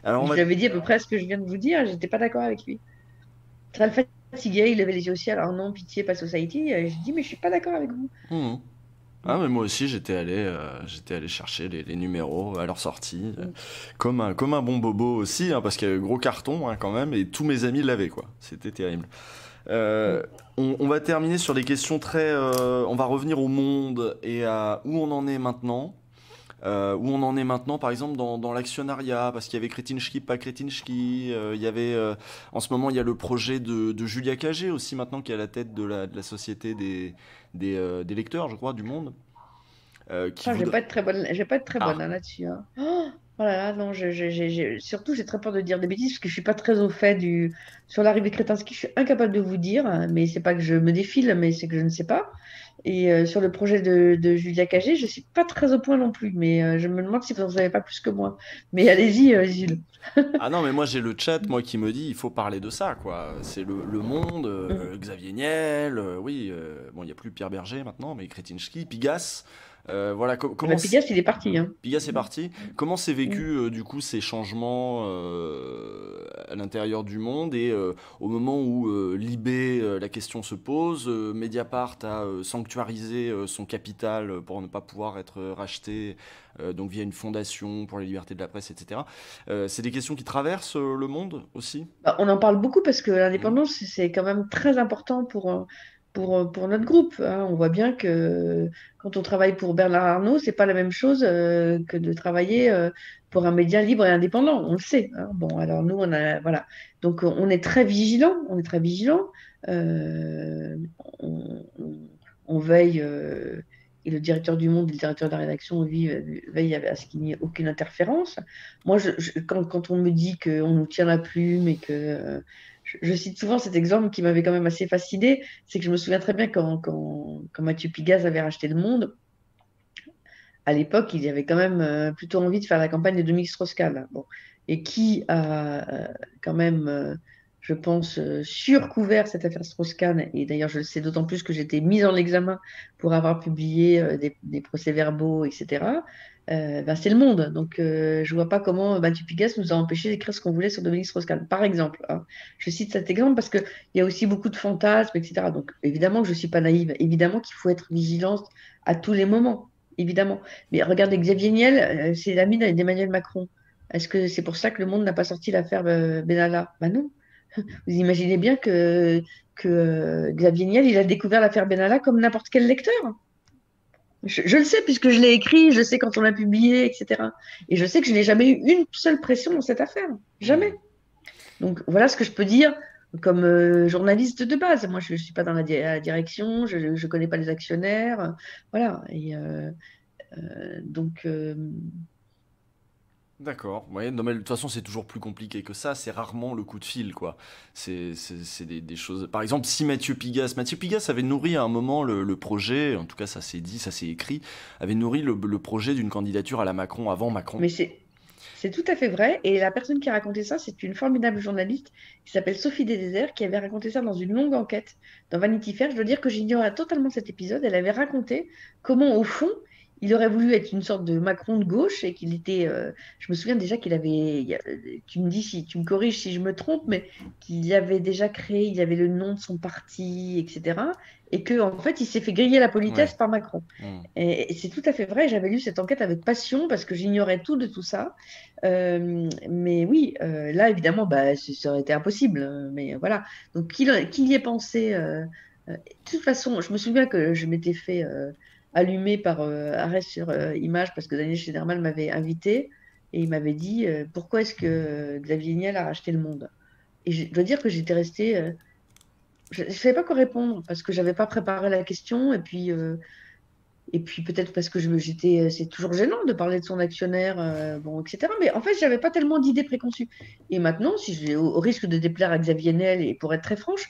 Alors, Et on je va... lui avais dit à peu près ce que je viens de vous dire. J'étais pas d'accord avec lui. Très fatigué, il levait les yeux au ciel. Alors non, pitié, pas society. Je dis, mais je suis pas d'accord avec vous. Hmm. Ah, mais moi aussi, j'étais allé chercher les numéros à leur sortie, Mm. comme un bon bobo aussi, hein, parce qu'il y avait gros carton hein, quand même, et tous mes amis l'avaient, quoi. C'était terrible. Mm. Euh, on va terminer sur des questions très... on va revenir au monde et à où on en est maintenant. Où on en est maintenant, par exemple, dans l'actionnariat, parce qu'il y avait Kretinsky, pas Kretinsky, il y avait... en ce moment, il y a le projet de Julia Cagé aussi, maintenant, qui est à la tête de la société des lecteurs, je crois, du Monde, qui Ah, voudrait... je vais pas être très bonne Ah, hein, là-dessus. Hein. Oh là là, non, surtout j'ai très peur de dire des bêtises parce que je suis pas très au fait sur l'arrivée de Kretinsky, je suis incapable de vous dire, hein, mais c'est pas que je me défile, mais c'est que je ne sais pas. Et sur le projet de Julia Cagé, je suis pas très au point non plus, mais je me demande si vous en savez pas plus que moi. Mais allez-y, Jules. ah non, mais moi j'ai le chat, moi, qui me dit il faut parler de ça, quoi. C'est le Monde, Mm. Xavier Niel, oui, bon, il n'y a plus Pierre Berger maintenant, mais Kretinsky, Pigasse. Voilà, Bah, Pigasse, il est parti. Hein. Pigasse est parti. Comment s'est vécu Mm. du coup ces changements à l'intérieur du Monde et au moment où Libé, la question se pose, Mediapart a sanctuarisé son capital pour ne pas pouvoir être racheté, donc via une fondation pour les libertés de la presse, etc. C'est des questions qui traversent le monde aussi. Bah, on en parle beaucoup parce que Mhm. l'indépendance, c'est quand même très important pour notre groupe. Hein. On voit bien que quand on travaille pour Bernard Arnault, c'est pas la même chose que de travailler pour un média libre et indépendant. On le sait. Hein. Bon, alors nous, voilà. Donc, on est très vigilants. On est très vigilants. Euh, on, on- on veille. Et le directeur du Monde et le directeur de la rédaction veillent à ce qu'il n'y ait aucune interférence. Moi, quand on me dit qu'on nous tient la plume et que je cite souvent cet exemple qui m'avait quand même assez fasciné, c'est que je me souviens très bien quand Mathieu Pigaz avait racheté Le Monde, à l'époque, il y avait quand même plutôt envie de faire la campagne de Dominique Strauss-Kahn. Bon. Et qui a quand même, je pense, surcouvert cette affaire Strauss-Kahn. Et d'ailleurs, je le sais d'autant plus que j'étais mise en examen pour avoir publié des procès-verbaux, etc. Ben, c'est Le Monde. Donc, je ne vois pas comment Mathieu Pigasse nous a empêché d'écrire ce qu'on voulait sur Dominique Strauss-Kahn, par exemple. Hein. Je cite cet exemple parce qu'il y a aussi beaucoup de fantasmes, etc. Donc, évidemment que je ne suis pas naïve. Évidemment qu'il faut être vigilante à tous les moments. Évidemment. Mais regardez, Xavier Niel, c'est l'ami d'Emmanuel Macron. Est-ce que c'est pour ça que Le Monde n'a pas sorti l'affaire Benalla? Ben non. Vous imaginez bien que Xavier Niel, il a découvert l'affaire Benalla comme n'importe quel lecteur. Je le sais puisque je l'ai écrit, je sais quand on l'a publié, etc. Et je sais que je n'ai jamais eu une seule pression dans cette affaire. Jamais. Hmm. Donc voilà ce que je peux dire comme journaliste de base. Moi, je ne suis pas dans la direction, je ne connais pas les actionnaires. Voilà. Donc, D'accord. Ouais, non, mais de toute façon, c'est toujours plus compliqué que ça. C'est rarement le coup de fil, quoi. C'est des choses. Par exemple, si Mathieu Pigasse avait nourri à un moment le projet, en tout cas, ça s'est dit, ça s'est écrit, avait nourri le projet d'une candidature à la Macron avant Macron. mais c'est tout à fait vrai. Et la personne qui a raconté ça, c'est une formidable journaliste qui s'appelle Sophie Desdésert, qui avait raconté ça dans une longue enquête dans Vanity Fair. Je dois dire que j'ignorais totalement cet épisode. Elle avait raconté comment, au fond, il aurait voulu être une sorte de Macron de gauche et qu'il était. Je me souviens déjà qu'il avait. Tu me dis si tu me corriges si je me trompe, mais qu'il avait déjà créé, il avait le nom de son parti, etc. Et que en fait, il s'est fait griller la politesse Ouais. par Macron. Hmm. Et c'est tout à fait vrai. J'avais lu cette enquête avec passion parce que j'ignorais tout de tout ça. Mais oui, là, évidemment, bah, ça aurait été impossible. Mais voilà. Donc, qu'il y ait pensé. De toute façon, je me souviens que je m'étais fait allumer par arrêt sur image parce que Daniel Schneiderman m'avait invité et il m'avait dit pourquoi est-ce que Xavier Niel a racheté Le Monde. Et je dois dire que j'étais restée. Je ne savais pas quoi répondre parce que j'avais pas préparé la question et puis peut-être parce que c'est toujours gênant de parler de son actionnaire, bon, etc. Mais en fait, j'avais pas tellement d'idées préconçues. Et maintenant, si au risque de déplaire à Xavier Niel, et pour être très franche,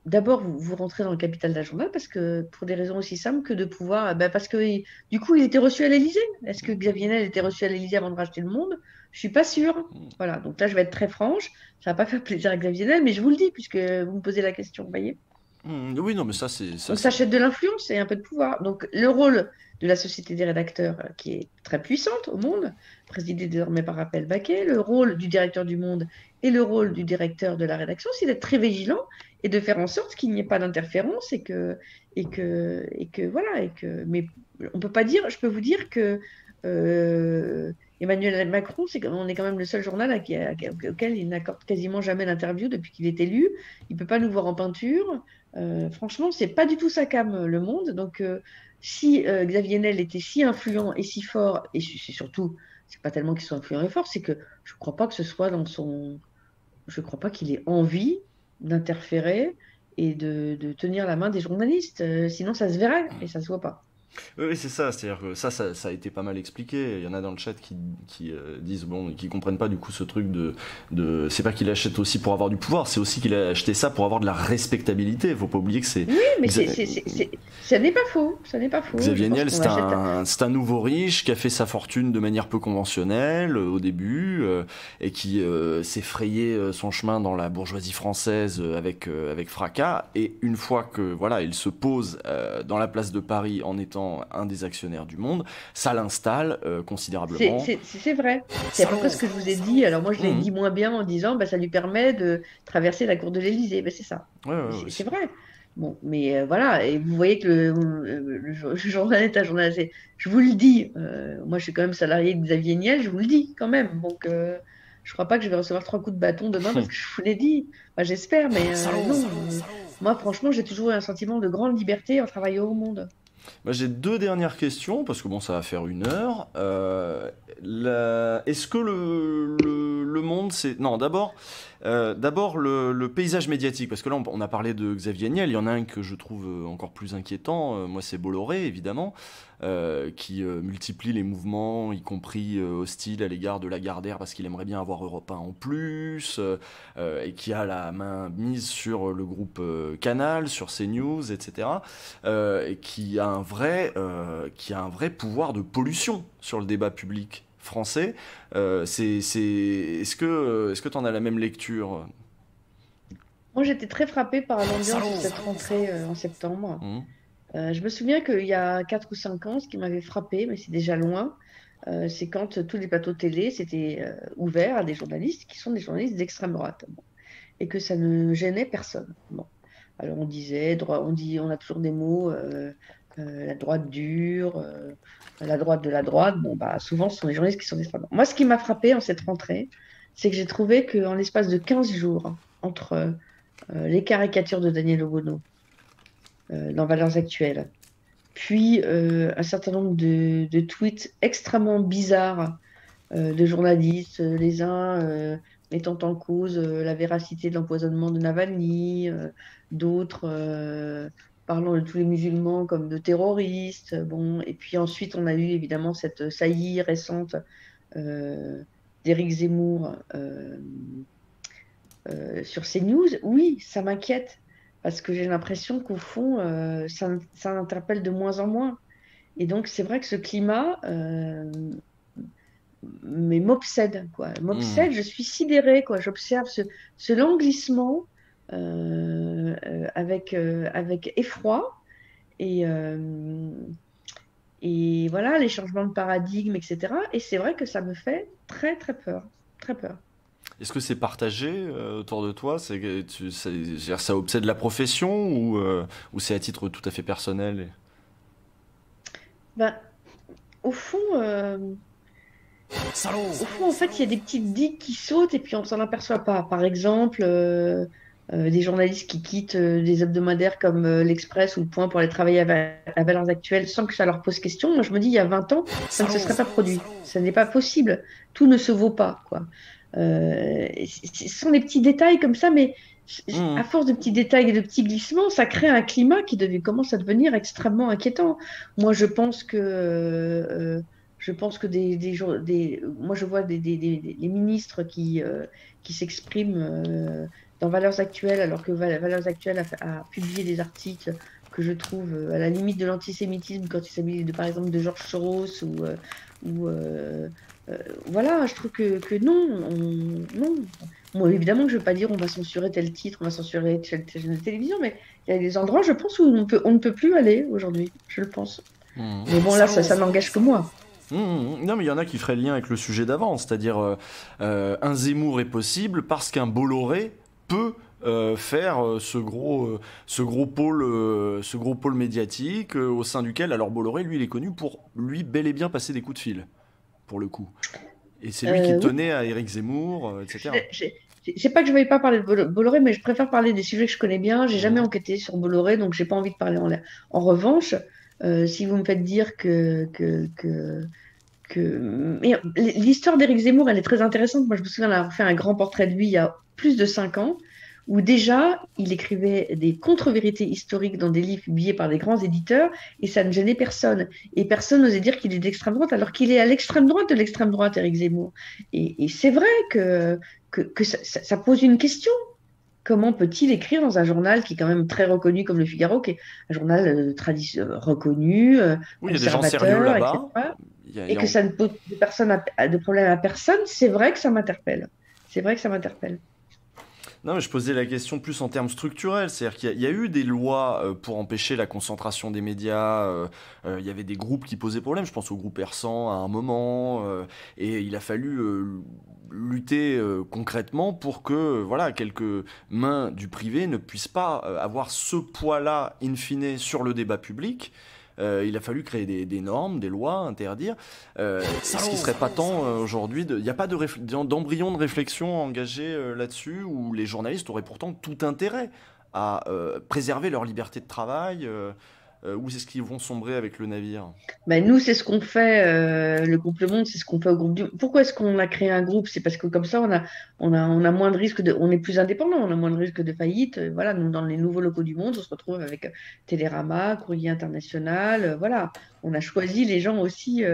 D'abord, vous rentrez dans le capital d'un journal parce que, pour des raisons aussi simples que de pouvoir. Parce que, du coup, il était reçu à l'Élysée. Est-ce que Xavier Niel était reçu à l'Élysée avant de racheter le Monde? Je suis pas sûre. Voilà. Donc là, je vais être très franche. Ça va pas faire plaisir à Xavier Niel, mais je vous le dis puisque vous me posez la question. Vous voyez? Oui, non, mais ça, c'est ça, On c'est. s'achète de l'influence et un peu de pouvoir. Donc, le rôle de la Société des rédacteurs, qui est très puissante au Monde, présidée désormais par Raphaël Baquet, le rôle du directeur du Monde et le rôle du directeur de la rédaction, c'est d'être très vigilant et de faire en sorte qu'il n'y ait pas d'interférence voilà. Mais on peut pas dire, je peux vous dire que Emmanuel Macron, on est quand même le seul journal auquel il n'accorde quasiment jamais d'interview depuis qu'il est élu. Il peut pas nous voir en peinture. Franchement, c'est pas du tout sa came, le Monde. Donc, si Xavier Niel était si influent et si fort, et c'est surtout, c'est pas tellement qu'il soit influent et fort, c'est que je crois pas que ce soit dans son. Je crois pas qu'il ait envie d'interférer et de tenir la main des journalistes. Sinon, ça se verrait et ça se voit pas. Oui, c'est ça, c'est-à-dire que ça a été pas mal expliqué. Il y en a dans le chat qui disent, bon, qui comprennent pas du coup ce truc c'est pas qu'il achète aussi pour avoir du pouvoir, c'est aussi qu'il a acheté ça pour avoir de la respectabilité. Faut pas oublier que c'est. Oui, mais ça n'est pas faux. Ça n'est pas faux. Je Xavier pense Niel, qu'on achète. c'est un nouveau riche qui a fait sa fortune de manière peu conventionnelle au début et qui s'est frayé son chemin dans la bourgeoisie française avec fracas. Et une fois que voilà, il se pose dans la place de Paris en étant un des actionnaires du Monde, ça l'installe considérablement. C'est vrai. C'est à peu près ce que je vous ai dit. Alors moi, je l'ai dit moins bien en disant, ça lui permet de traverser la cour de l'Élysée. C'est ça. Ouais, ouais, ouais, C'est vrai. Bon, mais voilà. Et vous voyez que le journal est un journal. Je vous le dis. Moi, je suis quand même salarié de Xavier Niel. Je vous le dis quand même. Donc, je crois pas que je vais recevoir 3 coups de bâton demain parce que je vous l'ai dit. Enfin, j'espère, mais non. Moi, franchement, j'ai toujours eu un sentiment de grande liberté en travaillant au Monde. Bah, j'ai deux dernières questions, parce que bon, ça va faire 1 heure. Est-ce que le monde, c'est. Non, d'abord le paysage médiatique, parce que là, on a parlé de Xavier Niel, il y en a un que je trouve encore plus inquiétant, moi c'est Bolloré, évidemment, qui multiplie les mouvements, y compris hostiles à l'égard de Lagardère, parce qu'il aimerait bien avoir Europe 1 en plus, et qui a la main mise sur le groupe Canal, sur CNews, etc. Et qui a un vrai pouvoir de pollution sur le débat public français. Est-ce que tu en as la même lecture? Moi, j'étais très frappée par l'ambiance de cette rentrée en septembre. Mmh. Je me souviens qu'il y a 4 ou 5 ans, ce qui m'avait frappé, mais c'est déjà loin, c'est quand tous les plateaux télé s'étaient ouverts à des journalistes qui sont des journalistes d'extrême droite. Bon. Et que ça ne gênait personne. Bon. Alors on disait, on a toujours des mots, la droite dure, la droite de la droite. Bon, souvent, ce sont les journalistes qui sont d'extrême droite. Moi, ce qui m'a frappé en cette rentrée, c'est que j'ai trouvé qu'en l'espace de 15 jours, entre les caricatures de Daniel Obono dans Valeurs Actuelles, puis un certain nombre de tweets extrêmement bizarres de journalistes, les uns mettant en cause la véracité de l'empoisonnement de Navalny, d'autres parlant de tous les musulmans comme de terroristes. Bon, et puis ensuite, on a eu évidemment cette saillie récente d'Éric Zemmour sur CNews. Oui, ça m'inquiète parce que j'ai l'impression qu'au fond, ça interpelle de moins en moins. Et donc, c'est vrai que ce climat mais m'obsède, quoi. Mmh. M'obsède, je suis sidérée, quoi. J'observe ce languissement avec effroi et, et voilà, les changements de paradigme, etc. Et c'est vrai que ça me fait très, très peur. Très peur. Est-ce que c'est partagé autour de toi? C'est-à-dire, ça obsède la profession ou c'est à titre tout à fait personnel? Ben, au fond, en fait, il y a des petites digues qui sautent et puis on s'en aperçoit pas. Par exemple, des journalistes qui quittent des hebdomadaires comme l'Express ou le Point pour aller travailler à Valeurs Actuelles sans que ça leur pose question. Moi, je me dis, il y a 20 ans, ça ne se serait pas produit. Ça n'est pas possible. Tout ne se vaut pas, quoi. Ce sont des petits détails comme ça, mais Mmh. à force de petits détails et de petits glissements, ça crée un climat commence à devenir extrêmement inquiétant. Moi, je pense que moi, je vois les ministres qui s'expriment dans Valeurs Actuelles, alors que Valeurs Actuelles a publié des articles que je trouve à la limite de l'antisémitisme quand il s'agit par exemple de George Soros ou voilà, je trouve que non, non. Bon, évidemment que je ne veux pas dire on va censurer tel titre, on va censurer telle chaîne de télévision, mais il y a des endroits, je pense, où on ne peut plus aller aujourd'hui, je le pense. Mmh. Mais bon, là, ça n'engage que moi. Non, mais il y en a qui feraient le lien avec le sujet d'avant, c'est-à-dire un Zemmour est possible parce qu'un Bolloré peut faire ce gros pôle médiatique au sein duquel, alors Bolloré, lui, il est connu pour lui bel et bien passer des coups de fil, pour le coup. Et c'est lui qui Oui, tenait à Éric Zemmour, etc. c'est pas que je ne veuille pas parler de Bolloré, mais je préfère parler des sujets que je connais bien. J'ai jamais Mhm. enquêté sur Bolloré, donc j'ai pas envie de parler en l'air. En revanche, si vous me faites dire mais l'histoire d'Éric Zemmour, elle est très intéressante. Moi, je me souviens d'avoir fait un grand portrait de lui il y a plus de 5 ans, où déjà, il écrivait des contre-vérités historiques dans des livres publiés par des grands éditeurs, et ça ne gênait personne. Et personne n'osait dire qu'il est d'extrême droite, alors qu'il est à l'extrême droite de l'extrême droite, Éric Zemmour. Et c'est vrai que ça pose une question. Comment peut-il écrire dans un journal qui est quand même très reconnu comme Le Figaro, qui est un journal reconnu, Oui, il y a des gens sérieux conservateur, là-bas. etc., Il et y a que ça ne pose de problème à personne, c'est vrai que ça m'interpelle. C'est vrai que ça m'interpelle. Non, mais je posais la question plus en termes structurels. C'est-à-dire qu'il y a eu des lois pour empêcher la concentration des médias. Il y avait des groupes qui posaient problème. Je pense au groupe Persan à un moment. Et il a fallu lutter concrètement pour que voilà, quelques mains du privé ne puissent pas avoir ce poids-là, in fine, sur le débat public. Il a fallu créer des normes, des lois, interdire. Ce qui serait pas temps aujourd'hui, il n'y a pas d'embryon de réflexion engagé là-dessus, où les journalistes auraient pourtant tout intérêt à préserver leur liberté de travail, ou est-ce qu'ils vont sombrer avec le navire? Ben, nous, c'est ce qu'on fait, le groupe Le Monde, c'est ce qu'on fait au groupe du... Pourquoi est-ce qu'on a créé un groupe? C'est parce que comme ça, on a moins de risques on est plus indépendant, on a moins de risques de faillite. Voilà, nous, dans les nouveaux locaux du Monde, on se retrouve avec Télérama, Courrier International, voilà. On a choisi les gens aussi,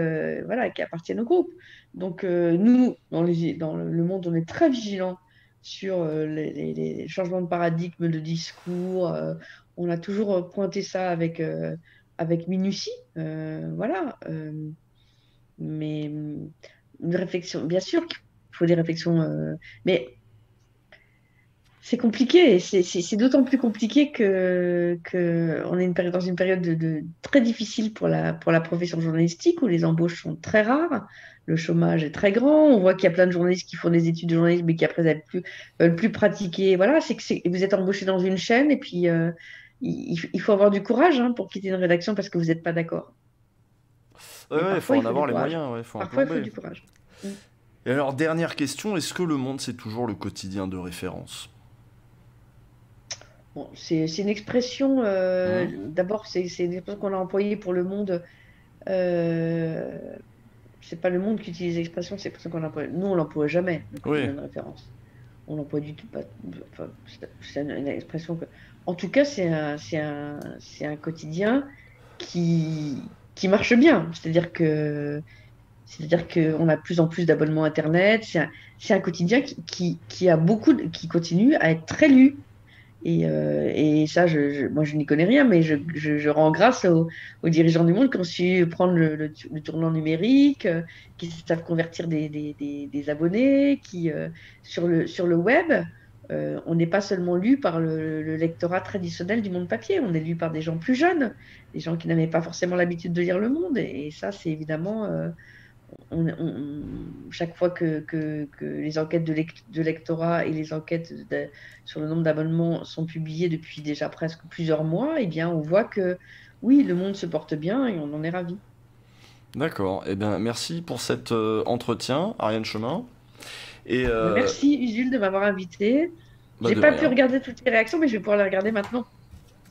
voilà, qui appartiennent au groupe. Donc, nous, dans le Monde, on est très vigilants sur les changements de paradigme, de discours. On a toujours pointé ça avec minutie. Voilà. Mais une réflexion, bien sûr qu'il faut des réflexions, mais c'est compliqué. C'est d'autant plus compliqué que on est dans une période très difficile pour la profession journalistique où les embauches sont très rares. Le chômage est très grand. On voit qu'il y a plein de journalistes qui font des études de journalisme mais qui après veulent plus pratiquer. Voilà, vous êtes embauché dans une chaîne et puis il faut avoir du courage hein, pour quitter une rédaction parce que vous n'êtes pas d'accord. Ouais, Et ouais, il faut parfois, il en faut du avoir les courage. moyens, ouais, il faut Parfois, il faut implomber. du courage. Mm. Et alors, dernière question, est-ce que Le Monde, c'est toujours le quotidien de référence? Bon, c'est une expression, Hmm. d'abord, c'est une expression qu'on a employée pour le monde. Euh, c'est pas le monde qui utilise l'expression, c'est l'expression qu'on emploie. Nous, on l'emploie jamais, le Oui, quotidien de référence. On l'emploie du tout pas. Enfin, c'est une expression que. En tout cas, c'est un quotidien qui marche bien. C'est-à-dire qu'on a de plus en plus d'abonnements Internet. C'est un quotidien qui a qui continue à être très lu. Et ça, moi, je n'y connais rien, mais je rends grâce aux dirigeants du monde qui ont su prendre le tournant numérique, qui savent convertir des abonnés, sur le web, on n'est pas seulement lu par le lectorat traditionnel du monde papier, on est lu par des gens plus jeunes, des gens qui n'avaient pas forcément l'habitude de lire le monde. Et ça, c'est évidemment chaque fois que les enquêtes de lectorat et les enquêtes sur le nombre d'abonnements sont publiées depuis déjà presque plusieurs mois, eh bien, on voit que oui, le monde se porte bien et on en est ravi. d'accord. Eh bien, merci pour cet entretien, Ariane Chemin. Et Merci, Usul, de m'avoir invité. bah J'ai de pas pu rien. regarder toutes les réactions, mais je vais pouvoir les regarder maintenant.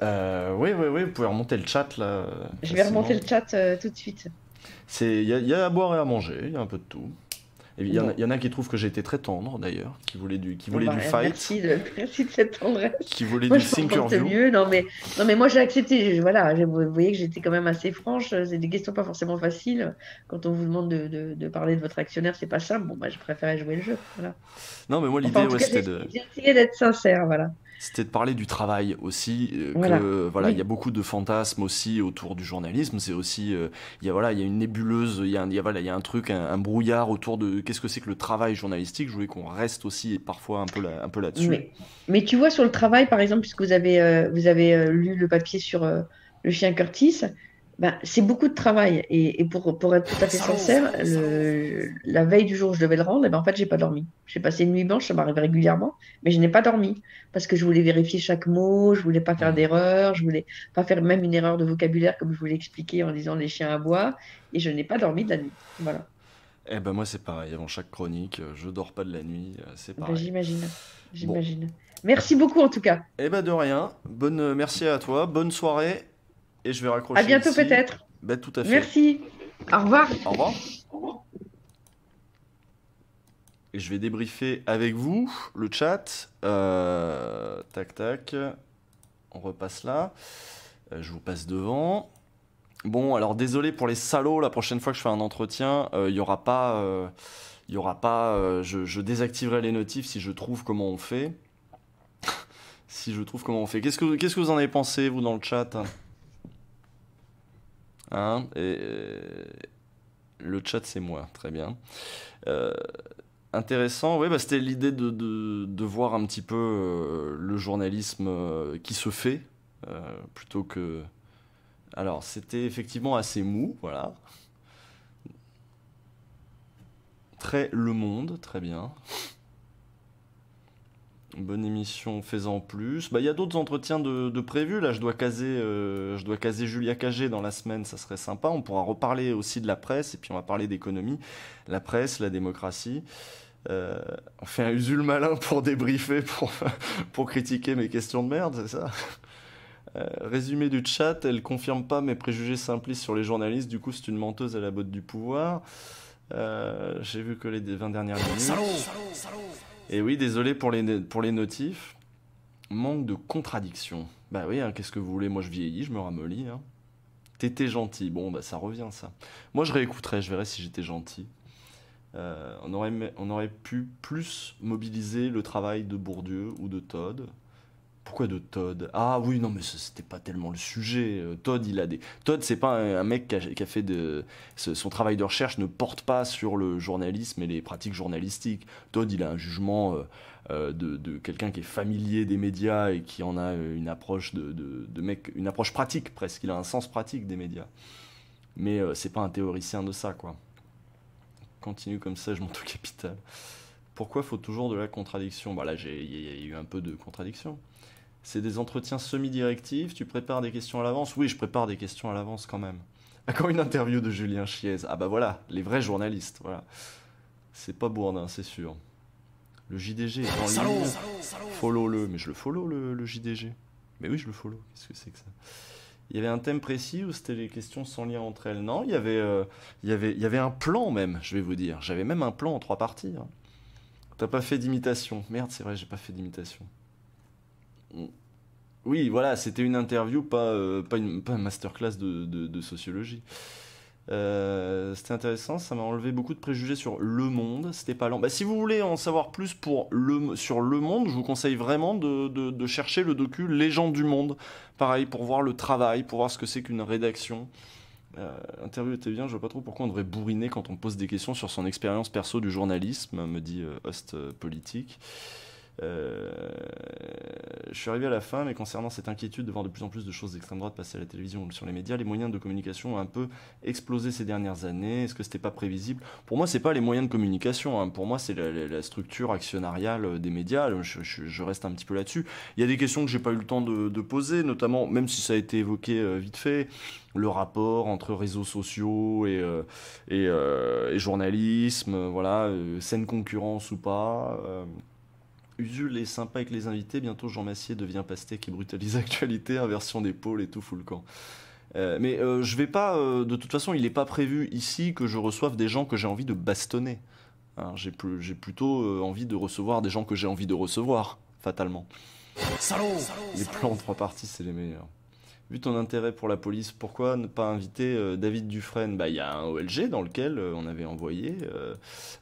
Oui, oui, oui, vous pouvez remonter le chat là Je vais remonter facilement. le chat tout de suite. Il y a à boire et à manger, il y a un peu de tout. Et Bon. il y en a qui trouvent que j'ai été très tendre, d'ailleurs, qui Bon, voulaient bah, du fight, merci de cette tendresse. qui voulaient Moi, du je m'en porte Thinkerview. mieux. Non, mais moi, j'ai accepté. Voilà, vous voyez que j'étais quand même assez franche. C'est des questions pas forcément faciles. Quand on vous demande de parler de votre actionnaire, c'est pas simple. Bon, bah, je préférais jouer le jeu. Voilà. Non, mais moi, Enfin, l'idée, en tout ouais, cas, j'ai essayé d'être sincère. Voilà. c'était de parler du travail aussi, Voilà. que voilà, il y a Oui. beaucoup de fantasmes aussi autour du journalisme. C'est aussi, il y a voilà, il y a une nébuleuse, voilà, il y a un truc, un brouillard autour de qu'est-ce que c'est que le travail journalistique. Je voulais qu'on reste aussi parfois un peu là-dessus. Mais tu vois, sur le travail, par exemple, puisque vous avez lu le papier sur le chien Curtis, ben, c'est beaucoup de travail. Et pour être tout à fait sincère, la veille du jour où je devais le rendre, eh ben, en fait, j'ai pas dormi. J'ai passé une nuit blanche, ça m'arrive régulièrement, mais je n'ai pas dormi parce que je voulais vérifier chaque mot, je voulais pas faire Hmm. d'erreur, je voulais pas faire même une erreur de vocabulaire comme je vous l'ai expliqué en disant les chiens à bois, et je n'ai pas dormi de la nuit. Voilà. Eh ben moi c'est pareil. Avant chaque chronique, je dors pas de la nuit, c'est Ben, pareil. j'imagine. Bon, J'imagine. Merci beaucoup en tout cas. eh ben de rien. Merci à toi. Bonne soirée. Et je vais À raccrocher bientôt ici. peut-être. Ben tout à fait. Merci. Au revoir. Au revoir. Et je vais débriefer avec vous le chat. Tac tac. On repasse là. Je vous passe devant. Bon, alors désolé pour les salauds. La prochaine fois que je fais un entretien, il y aura pas, je désactiverai les notifs si je trouve comment on fait. Si je trouve comment on fait. Qu'est-ce que vous en avez pensé vous dans le chat? Hein? Le chat c'est moi, très bien. Euh, Intéressant, oui, bah, c'était l'idée de voir un petit peu le journalisme qui se fait, plutôt que... Alors, c'était effectivement assez mou, voilà. Très Le Monde, très bien. Bonne émission, fais-en plus. Bah, il y a d'autres entretiens de prévus, là, je dois caser Julia Cagé dans la semaine, ça serait sympa. On pourra reparler aussi de la presse, et puis on va parler d'économie. La presse, la démocratie. Euh, on fait un Usul malin pour débriefer, pour critiquer mes questions de merde, c'est ça? Résumé du chat, elle confirme pas mes préjugés simplistes sur les journalistes, du coup c'est une menteuse à la botte du pouvoir. J'ai vu que les 20 dernières minutes. Et oui, désolé pour les notifs. Manque de contradiction. Bah oui, hein, qu'est-ce que vous voulez? Moi je vieillis, je me ramollis. Hein. T'étais gentil. Bon, bah ça revient ça. Moi je réécouterai, je verrai si j'étais gentil. On aurait pu plus mobiliser le travail de Bourdieu ou de Todd. Pourquoi de Todd? Ah oui, non, mais c'était pas tellement le sujet. Todd, Todd, c'est pas un mec qui a fait son travail de recherche ne porte pas sur le journalisme et les pratiques journalistiques. Todd, il a un jugement de quelqu'un qui est familier des médias et qui en a une approche de mec, une approche pratique presque. Il a un sens pratique des médias. Mais c'est pas un théoricien de ça, quoi. Continue comme ça, je monte au capital. Pourquoi faut toujours de la contradiction? Bah là, il y a eu un peu de contradiction. C'est des entretiens semi-directifs, tu prépares des questions à l'avance? Oui, je prépare des questions à l'avance quand même. À quand une interview de Julien Chiez? Ah bah voilà, les vrais journalistes, voilà. C'est pas Bourdin, c'est sûr. Le JDG est en ligne. Follow-le. Mais je le follow, le JDG. Mais oui, je le follow. Qu'est-ce que c'est que ça? Il y avait un thème précis ou c'était les questions sans lien entre elles? Non, il y avait un plan même, je vais vous dire. J'avais même un plan en 3 parties. Hein. T'as pas fait d'imitation. Merde, c'est vrai, j'ai pas fait d'imitation. Oui, voilà, c'était une interview, pas une masterclass de sociologie. C'était intéressant, ça m'a enlevé beaucoup de préjugés sur Le Monde, c'était pas lent. Bah, si vous voulez en savoir plus sur Le Monde, je vous conseille vraiment de chercher le docu Légende du Monde. Pareil, pour voir le travail, pour voir ce que c'est qu'une rédaction. L'interview était bien, je vois pas trop pourquoi on devrait bourriner quand on pose des questions sur son expérience perso du journalisme, me dit Host Politique. Euh, je suis arrivé à la fin, mais concernant cette inquiétude de voir de plus en plus de choses d'extrême droite passer à la télévision ou sur les médias, les moyens de communication ont un peu explosé ces dernières années. Est-ce que c'était pas prévisible? Pour moi, c'est pas les moyens de communication. Hein. Pour moi, c'est la structure actionnariale des médias. Je reste un petit peu là-dessus. Il y a des questions que j'ai pas eu le temps de poser, notamment, même si ça a été évoqué vite fait, le rapport entre réseaux sociaux et journalisme, voilà, saine concurrence ou pas. Usul est sympa avec les invités, bientôt Jean Massier devient pastèque et brutalise l'actualité, inversion des pôles et tout fout le camp. Je vais pas, de toute façon, il n'est pas prévu ici que je reçoive des gens que j'ai envie de bastonner. Hein, j'ai plutôt envie de recevoir des gens que j'ai envie de recevoir, fatalement. Salaud. Les plans en 3 parties, c'est les meilleurs. Vu ton intérêt pour la police, pourquoi ne pas inviter David Dufresne? Bah, il y a un OLG dans lequel on avait envoyé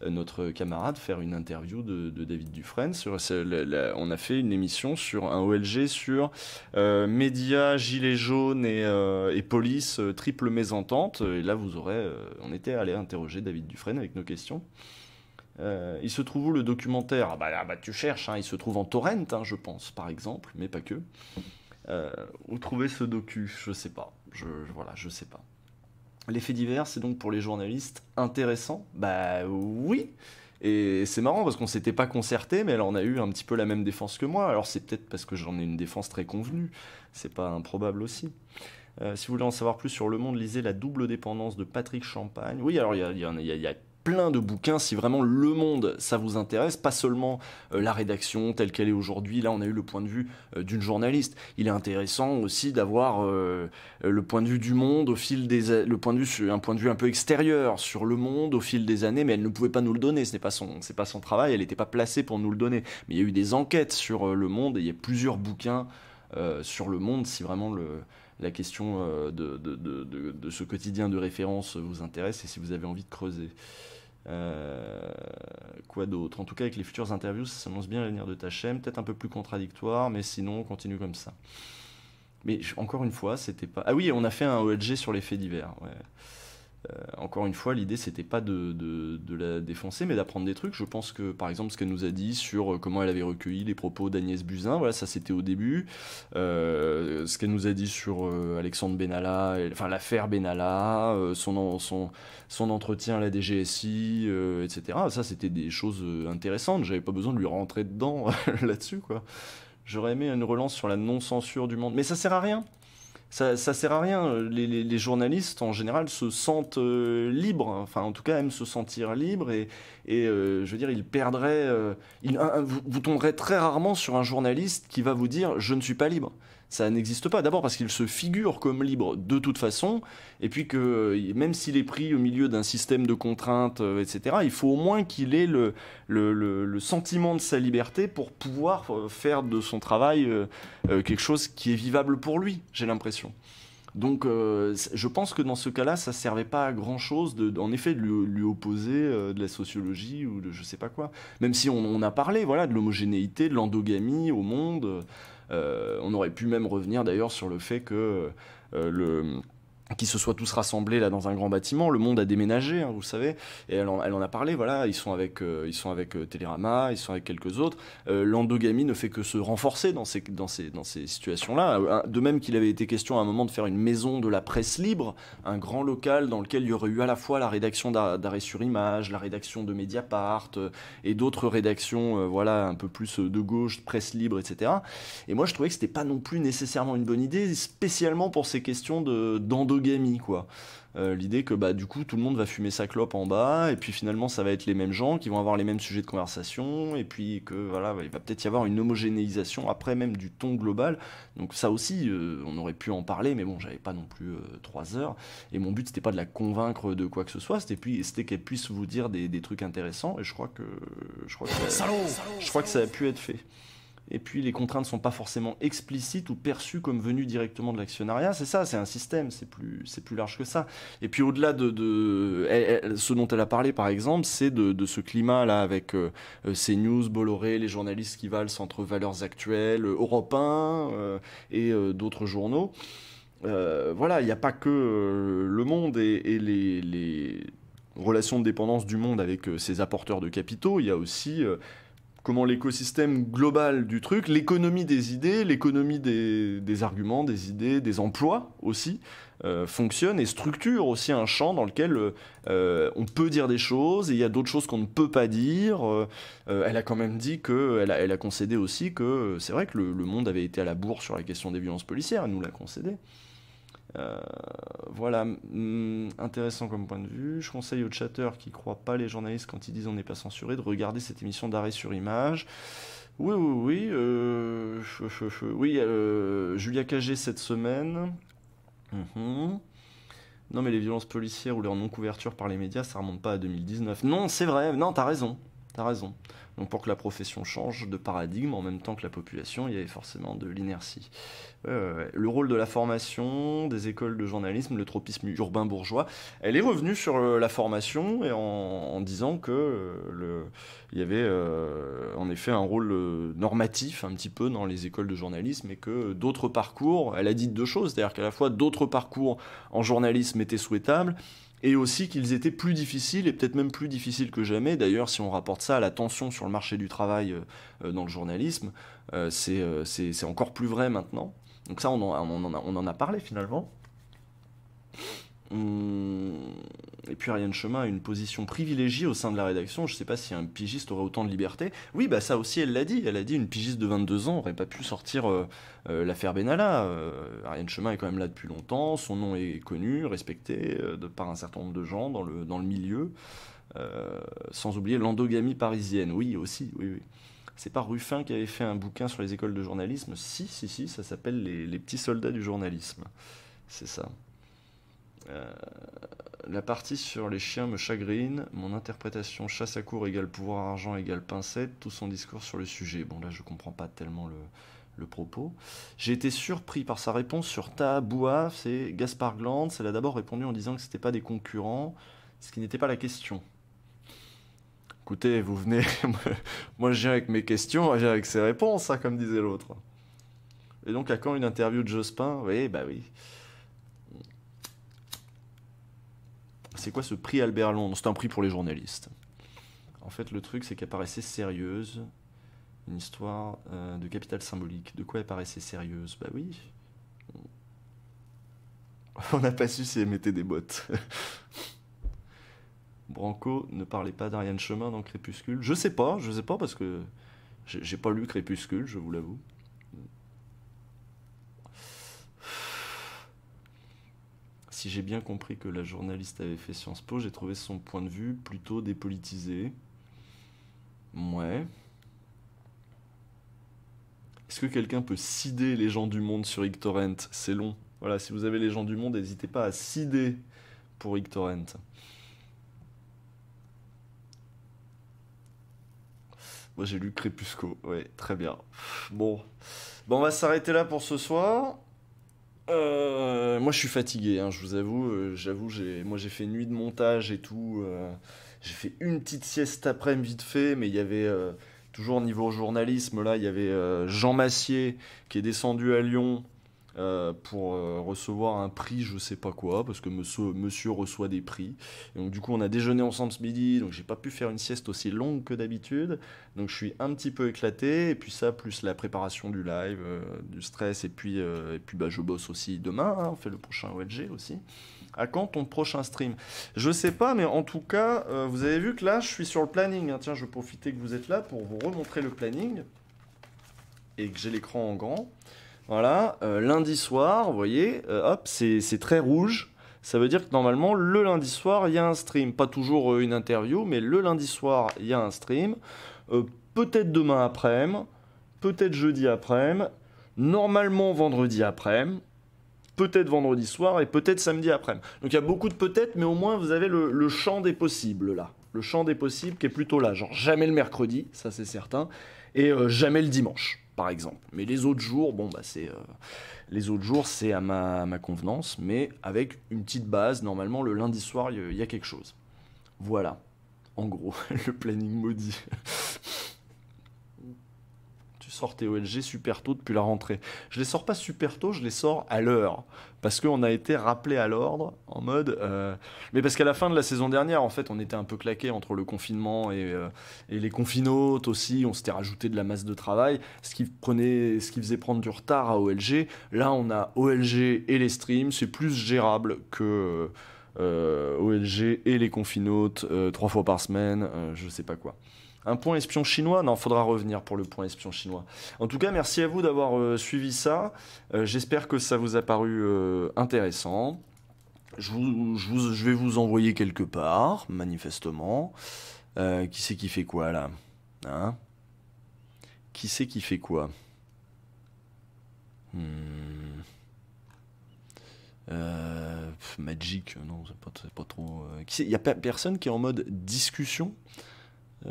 notre camarade faire une interview de David Dufresne. On a fait une émission sur un OLG sur médias, gilets jaunes et police, triple mésentente. Et là, on était allé interroger David Dufresne avec nos questions. Il se trouve où le documentaire? Bah, tu cherches, hein, il se trouve en torrent, hein, je pense, par exemple, mais pas que. Où trouver ce docu? Je sais pas. Voilà, je sais pas. Les faits divers, c'est donc pour les journalistes intéressant? Bah oui. Et c'est marrant parce qu'on s'était pas concerté, mais elle en a eu un petit peu la même défense que moi. Alors c'est peut-être parce que j'en ai une défense très convenue. C'est pas improbable aussi. Si vous voulez en savoir plus sur Le Monde, lisez La double dépendance de Patrick Champagne. Oui, alors il y a plein de bouquins si vraiment Le Monde ça vous intéresse, pas seulement la rédaction telle qu'elle est aujourd'hui. Là on a eu le point de vue d'une journaliste. Il est intéressant aussi d'avoir le point de vue du Monde au fil un point de vue un peu extérieur sur Le Monde au fil des années, mais elle ne pouvait pas nous le donner, c'est pas son travail, elle n'était pas placée pour nous le donner. Mais il y a eu des enquêtes sur Le Monde et il y a plusieurs bouquins sur Le Monde si vraiment la question de ce quotidien de référence vous intéresse et si vous avez envie de creuser. Quoi d'autre? En tout cas, avec les futures interviews, ça s'annonce bien l'avenir de Tachem. Peut-être un peu plus contradictoire, mais sinon, on continue comme ça. Mais encore une fois, c'était pas. Ah oui, on a fait un OLG sur les faits divers. Ouais. Encore une fois, l'idée c'était pas de la défoncer, mais d'apprendre des trucs. Je pense que par exemple ce qu'elle nous a dit sur comment elle avait recueilli les propos d'Agnès Buzyn, voilà, ça c'était au début. Ce qu'elle nous a dit sur Alexandre Benalla, enfin l'affaire Benalla, son entretien à la DGSI, etc. Ça c'était des choses intéressantes. J'avais pas besoin de lui rentrer dedans là-dessus, quoi. J'aurais aimé une relance sur la non-censure du Monde, mais ça sert à rien. Ça sert à rien. Les journalistes, en général, se sentent libres. Enfin, en tout cas, aiment se sentir libres. Je veux dire, ils perdraient. Vous tomberez très rarement sur un journaliste qui va vous dire je ne suis pas libre. Ça n'existe pas. D'abord parce qu'il se figure comme libre de toute façon. Et puis que même s'il est pris au milieu d'un système de contraintes, etc., il faut au moins qu'il ait le sentiment de sa liberté pour pouvoir faire de son travail quelque chose qui est vivable pour lui, j'ai l'impression. Donc je pense que dans ce cas-là, ça servait pas à grand-chose, en effet, de lui opposer de la sociologie ou de je sais pas quoi. Même si on a parlé voilà, de l'homogénéité, de l'endogamie au monde. On aurait pu même revenir d'ailleurs sur le fait que qu'ils se soient tous rassemblés là dans un grand bâtiment. Le Monde a déménagé, hein, vous savez, et elle en a parlé. Voilà, ils sont avec Télérama, ils sont avec quelques autres. L'endogamie ne fait que se renforcer dans ces situations-là. De même qu'il avait été question à un moment de faire une maison de la presse libre, un grand local dans lequel il y aurait eu à la fois la rédaction d'Arrêt sur Image, la rédaction de Mediapart et d'autres rédactions, voilà, un peu plus de gauche, presse libre, etc. Et moi, je trouvais que c'était pas non plus nécessairement une bonne idée, spécialement pour ces questions d'endogamie, quoi. L'idée que bah, du coup tout le monde va fumer sa clope en bas et puis finalement ça va être les mêmes gens qui vont avoir les mêmes sujets de conversation et puis que voilà il va peut-être y avoir une homogénéisation après même du ton global. Donc ça aussi on aurait pu en parler, mais bon j'avais pas non plus 3 heures et mon but c'était pas de la convaincre de quoi que ce soit, c'était qu'elle puisse vous dire des trucs intéressants et je crois que ça a pu être fait. Et puis les contraintes ne sont pas forcément explicites ou perçues comme venues directement de l'actionnariat. C'est ça, c'est un système, c'est plus large que ça. Et puis au-delà ce dont elle a parlé par exemple, c'est de ce climat-là avec CNews, Bolloré, les journalistes qui valent entre Valeurs Actuelles, Europe 1 et d'autres journaux. Voilà, il n'y a pas que Le Monde et les relations de dépendance du Monde avec ses apporteurs de capitaux, il y a aussi comment l'écosystème global du truc, l'économie des idées, l'économie des arguments, des idées, des emplois aussi, fonctionne et structure aussi un champ dans lequel on peut dire des choses et il y a d'autres choses qu'on ne peut pas dire. Elle a quand même dit elle a concédé aussi que c'est vrai que le Monde avait été à la bourre sur la question des violences policières, elle nous l'a concédé. Voilà, intéressant comme point de vue. Je conseille aux chatteurs qui croient pas les journalistes quand ils disent on n'est pas censuré de regarder cette émission d'Arrêt sur Image. Oui, Julia Cagé cette semaine. Non, mais les violences policières ou leur non-couverture par les médias, ça remonte pas à 2019. Non, c'est vrai, non, t'as raison. T'as raison. Donc pour que la profession change de paradigme, en même temps que la population, il y avait forcément de l'inertie. Ouais. Le rôle de la formation, des écoles de journalisme, le tropisme urbain bourgeois, elle est revenue sur la formation et en disant que il y avait en effet un rôle normatif un petit peu dans les écoles de journalisme et que d'autres parcours, elle a dit deux choses, c'est-à-dire qu'à la fois d'autres parcours en journalisme étaient souhaitables et aussi qu'ils étaient plus difficiles, et peut-être même plus difficiles que jamais. D'ailleurs, si on rapporte ça à la tension sur le marché du travail dans le journalisme, c'est encore plus vrai maintenant. Donc ça, on en a parlé finalement. Et puis Ariane Chemin a une position privilégiée au sein de la rédaction. Je ne sais pas si un pigiste aurait autant de liberté. Oui, bah ça aussi, elle l'a dit. Elle a dit une pigiste de 22 ans n'aurait pas pu sortir l'affaire Benalla. Ariane Chemin est quand même là depuis longtemps. Son nom est connu, respecté par un certain nombre de gens dans le milieu. Sans oublier l'endogamie parisienne. Oui, aussi, oui. C'est pas Ruffin qui avait fait un bouquin sur les écoles de journalisme? Si, ça s'appelle les petits soldats du journalisme. C'est ça. La partie sur les chiens me chagrine. Mon interprétation chasse à court égale pouvoir argent égale pincette. Tout son discours sur le sujet. Bon, là, je comprends pas tellement le propos. J'ai été surpris par sa réponse sur Taboua. C'est Gaspard Glantz. Elle a d'abord répondu en disant que c'était pas des concurrents, ce qui n'était pas la question. Écoutez, vous venez... Moi, je viens avec mes questions, je viens avec ses réponses, hein, comme disait l'autre. Et donc, à quand une interview de Jospin? Oui, bah oui. C'est quoi ce prix Albert Londres? C'est un prix pour les journalistes. En fait, le truc, c'est qu'elle paraissait sérieuse. Une histoire de capital symbolique. De quoi elle paraissait sérieuse? Bah oui. On n'a pas su si elle mettait des bottes. Branco ne parlait pas d'Ariane Chemin dans Crépuscule. Je sais pas parce que j'ai pas lu Crépuscule, je vous l'avoue. Si j'ai bien compris que la journaliste avait fait Sciences Po, j'ai trouvé son point de vue plutôt dépolitisé. Ouais. Est-ce que quelqu'un peut cider les gens du monde sur Ictorrent? C'est long. Voilà, si vous avez les gens du monde, n'hésitez pas à cider pour Ictorrent. Moi j'ai lu Crépusco, ouais, très bien. Bon, on va s'arrêter là pour ce soir. Moi je suis fatigué, hein, je vous avoue. J'avoue, moi j'ai fait nuit de montage et tout. J'ai fait une petite sieste après-midi vite fait, mais il y avait toujours niveau journalisme là, il y avait Jean Massier qui est descendu à Lyon pour recevoir un prix, je sais pas quoi, parce que monsieur reçoit des prix. Et donc du coup on a déjeuné ensemble ce midi, donc j'ai pas pu faire une sieste aussi longue que d'habitude. Donc je suis un petit peu éclaté, et puis ça, plus la préparation du live, du stress, et puis bah, je bosse aussi demain, hein, on fait le prochain OLG aussi. À quand ton prochain stream? Je sais pas, mais en tout cas, vous avez vu que là, je suis sur le planning, hein. Tiens, je vais profiter que vous êtes là pour vous remontrer le planning, et que j'ai l'écran en grand. Voilà, lundi soir, vous voyez, hop, c'est très rouge. Ça veut dire que normalement, le lundi soir, il y a un stream. Pas toujours une interview, mais le lundi soir, il y a un stream. Peut-être demain après-midi, peut-être jeudi après-midi, normalement vendredi après-midi, peut-être vendredi soir et peut-être samedi après-midi. Donc il y a beaucoup de peut-être, mais au moins vous avez le champ des possibles là. Le champ des possibles qui est plutôt là. Genre jamais le mercredi, ça c'est certain, et jamais le dimanche, par exemple. Mais les autres jours, bon bah les autres jours c'est à ma convenance, mais avec une petite base. Normalement le lundi soir il y a quelque chose. Voilà, en gros, le planning maudit. Tu sors tes OLG super tôt depuis la rentrée. Je les sors pas super tôt, je les sors à l'heure. Parce qu'on a été rappelé à l'ordre en mode... Mais parce qu'à la fin de la saison dernière, en fait, on était un peu claqué entre le confinement et les confinautes aussi. On s'était rajouté de la masse de travail, ce qui faisait prendre du retard à OLG. Là, on a OLG et les streams. C'est plus gérable que OLG et les confinautes 3 fois par semaine, je sais pas quoi. Un point espion chinois? Non, faudra revenir pour le point espion chinois. En tout cas, merci à vous d'avoir suivi ça. J'espère que ça vous a paru intéressant. Je vais vous envoyer quelque part, manifestement. Qui c'est qui fait quoi, là? Hein? Qui c'est qui fait quoi? Magic, non, c'est pas trop... Il y a personne qui est en mode discussion. Il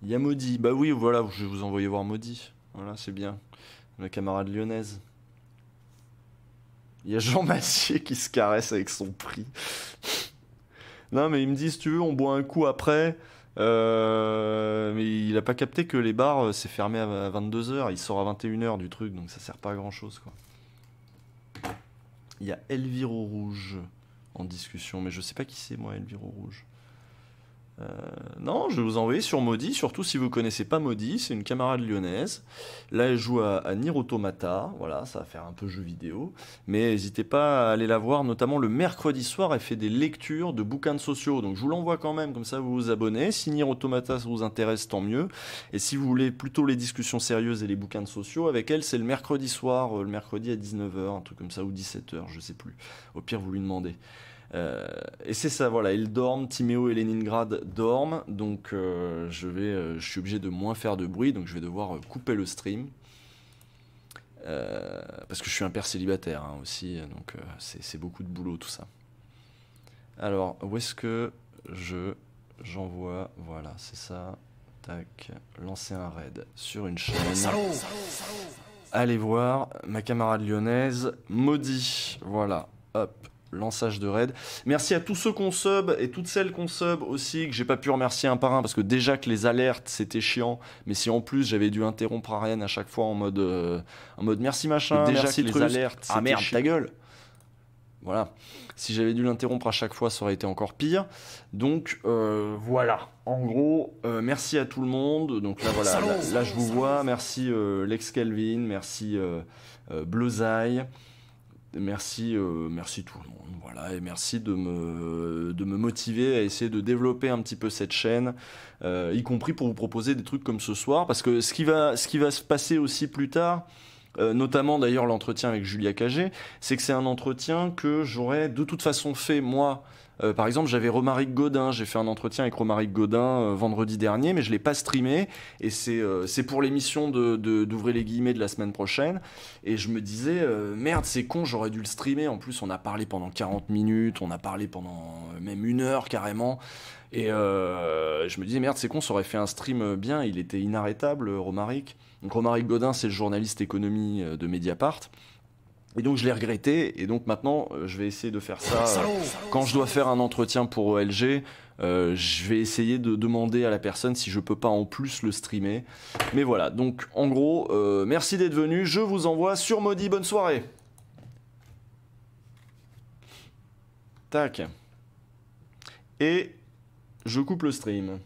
y a Maudit. Bah oui, voilà, je vais vous envoyer voir Maudit. Voilà, c'est bien. La camarade lyonnaise. Il y a Jean Massier qui se caresse avec son prix. Non, mais il me dit, si tu veux, on boit un coup après. Mais il a pas capté que les bars, c'est fermé à 22h. Il sort à 21h du truc, donc ça sert pas à grand chose, quoi. Il y a Elvire au Rouge en discussion, mais je sais pas qui c'est, moi, Elvire au Rouge. Non, je vais vous envoyer sur Maudit, surtout si vous connaissez pas Maudit, c'est une camarade lyonnaise. Là, elle joue à Nier Automata, voilà, ça va faire un peu jeu vidéo. Mais n'hésitez pas à aller la voir, notamment le mercredi soir, elle fait des lectures de bouquins de sociaux. Donc je vous l'envoie quand même, comme ça vous vous abonnez. Si Nier Automata ça vous intéresse, tant mieux. Et si vous voulez plutôt les discussions sérieuses et les bouquins de sociaux, avec elle, c'est le mercredi soir, le mercredi à 19h, un truc comme ça, ou 17h, je sais plus. Au pire, vous lui demandez. Et c'est ça, voilà, ils dorment, Timéo et Leningrad dorment, donc je suis obligé de moins faire de bruit, donc je vais devoir couper le stream. Parce que je suis un père célibataire hein, aussi, donc c'est beaucoup de boulot tout ça. Alors, où est-ce que j'envoie, voilà, c'est ça, tac, lancer un raid sur une chaîne. Allez voir ma camarade lyonnaise, Maudit, voilà, hop. Lançage de raid. Merci à tous ceux qu'on sub et toutes celles qu'on sub aussi, que j'ai pas pu remercier un par un parce que déjà que les alertes c'était chiant, mais si en plus j'avais dû interrompre Ariane à chaque fois en mode merci machin, déjà merci que les alertes, ah merde ta gueule. Voilà. Si j'avais dû l'interrompre à chaque fois, ça aurait été encore pire. Donc voilà. En gros, merci à tout le monde. Donc là voilà, là je vous vois. Merci Lex Kelvin, merci Bleuzaille. Merci, merci tout le monde, voilà, et merci de me motiver à essayer de développer un petit peu cette chaîne, y compris pour vous proposer des trucs comme ce soir, parce que ce qui va se passer aussi plus tard, notamment d'ailleurs l'entretien avec Julia Cagé, c'est que c'est un entretien que j'aurais de toute façon fait moi. Par exemple, j'avais Romaric Godin, j'ai fait un entretien avec Romaric Godin vendredi dernier, mais je l'ai pas streamé, et c'est pour l'émission d'Ouvrez les guillemets de la semaine prochaine, et je me disais, merde, c'est con, j'aurais dû le streamer, en plus on a parlé pendant 40 minutes, on a parlé pendant même 1 heure carrément, et je me disais, merde, c'est con, ça aurait fait un stream bien, il était inarrêtable, Romaric. Donc Romaric Godin, c'est le journaliste économie de Mediapart. Et donc je l'ai regretté, et donc maintenant je vais essayer de faire ça. Quand je dois faire un entretien pour OLG, je vais essayer de demander à la personne si je peux pas en plus le streamer. Mais voilà, donc en gros, merci d'être venu, je vous envoie sur Maudit, bonne soirée. Tac. Et je coupe le stream.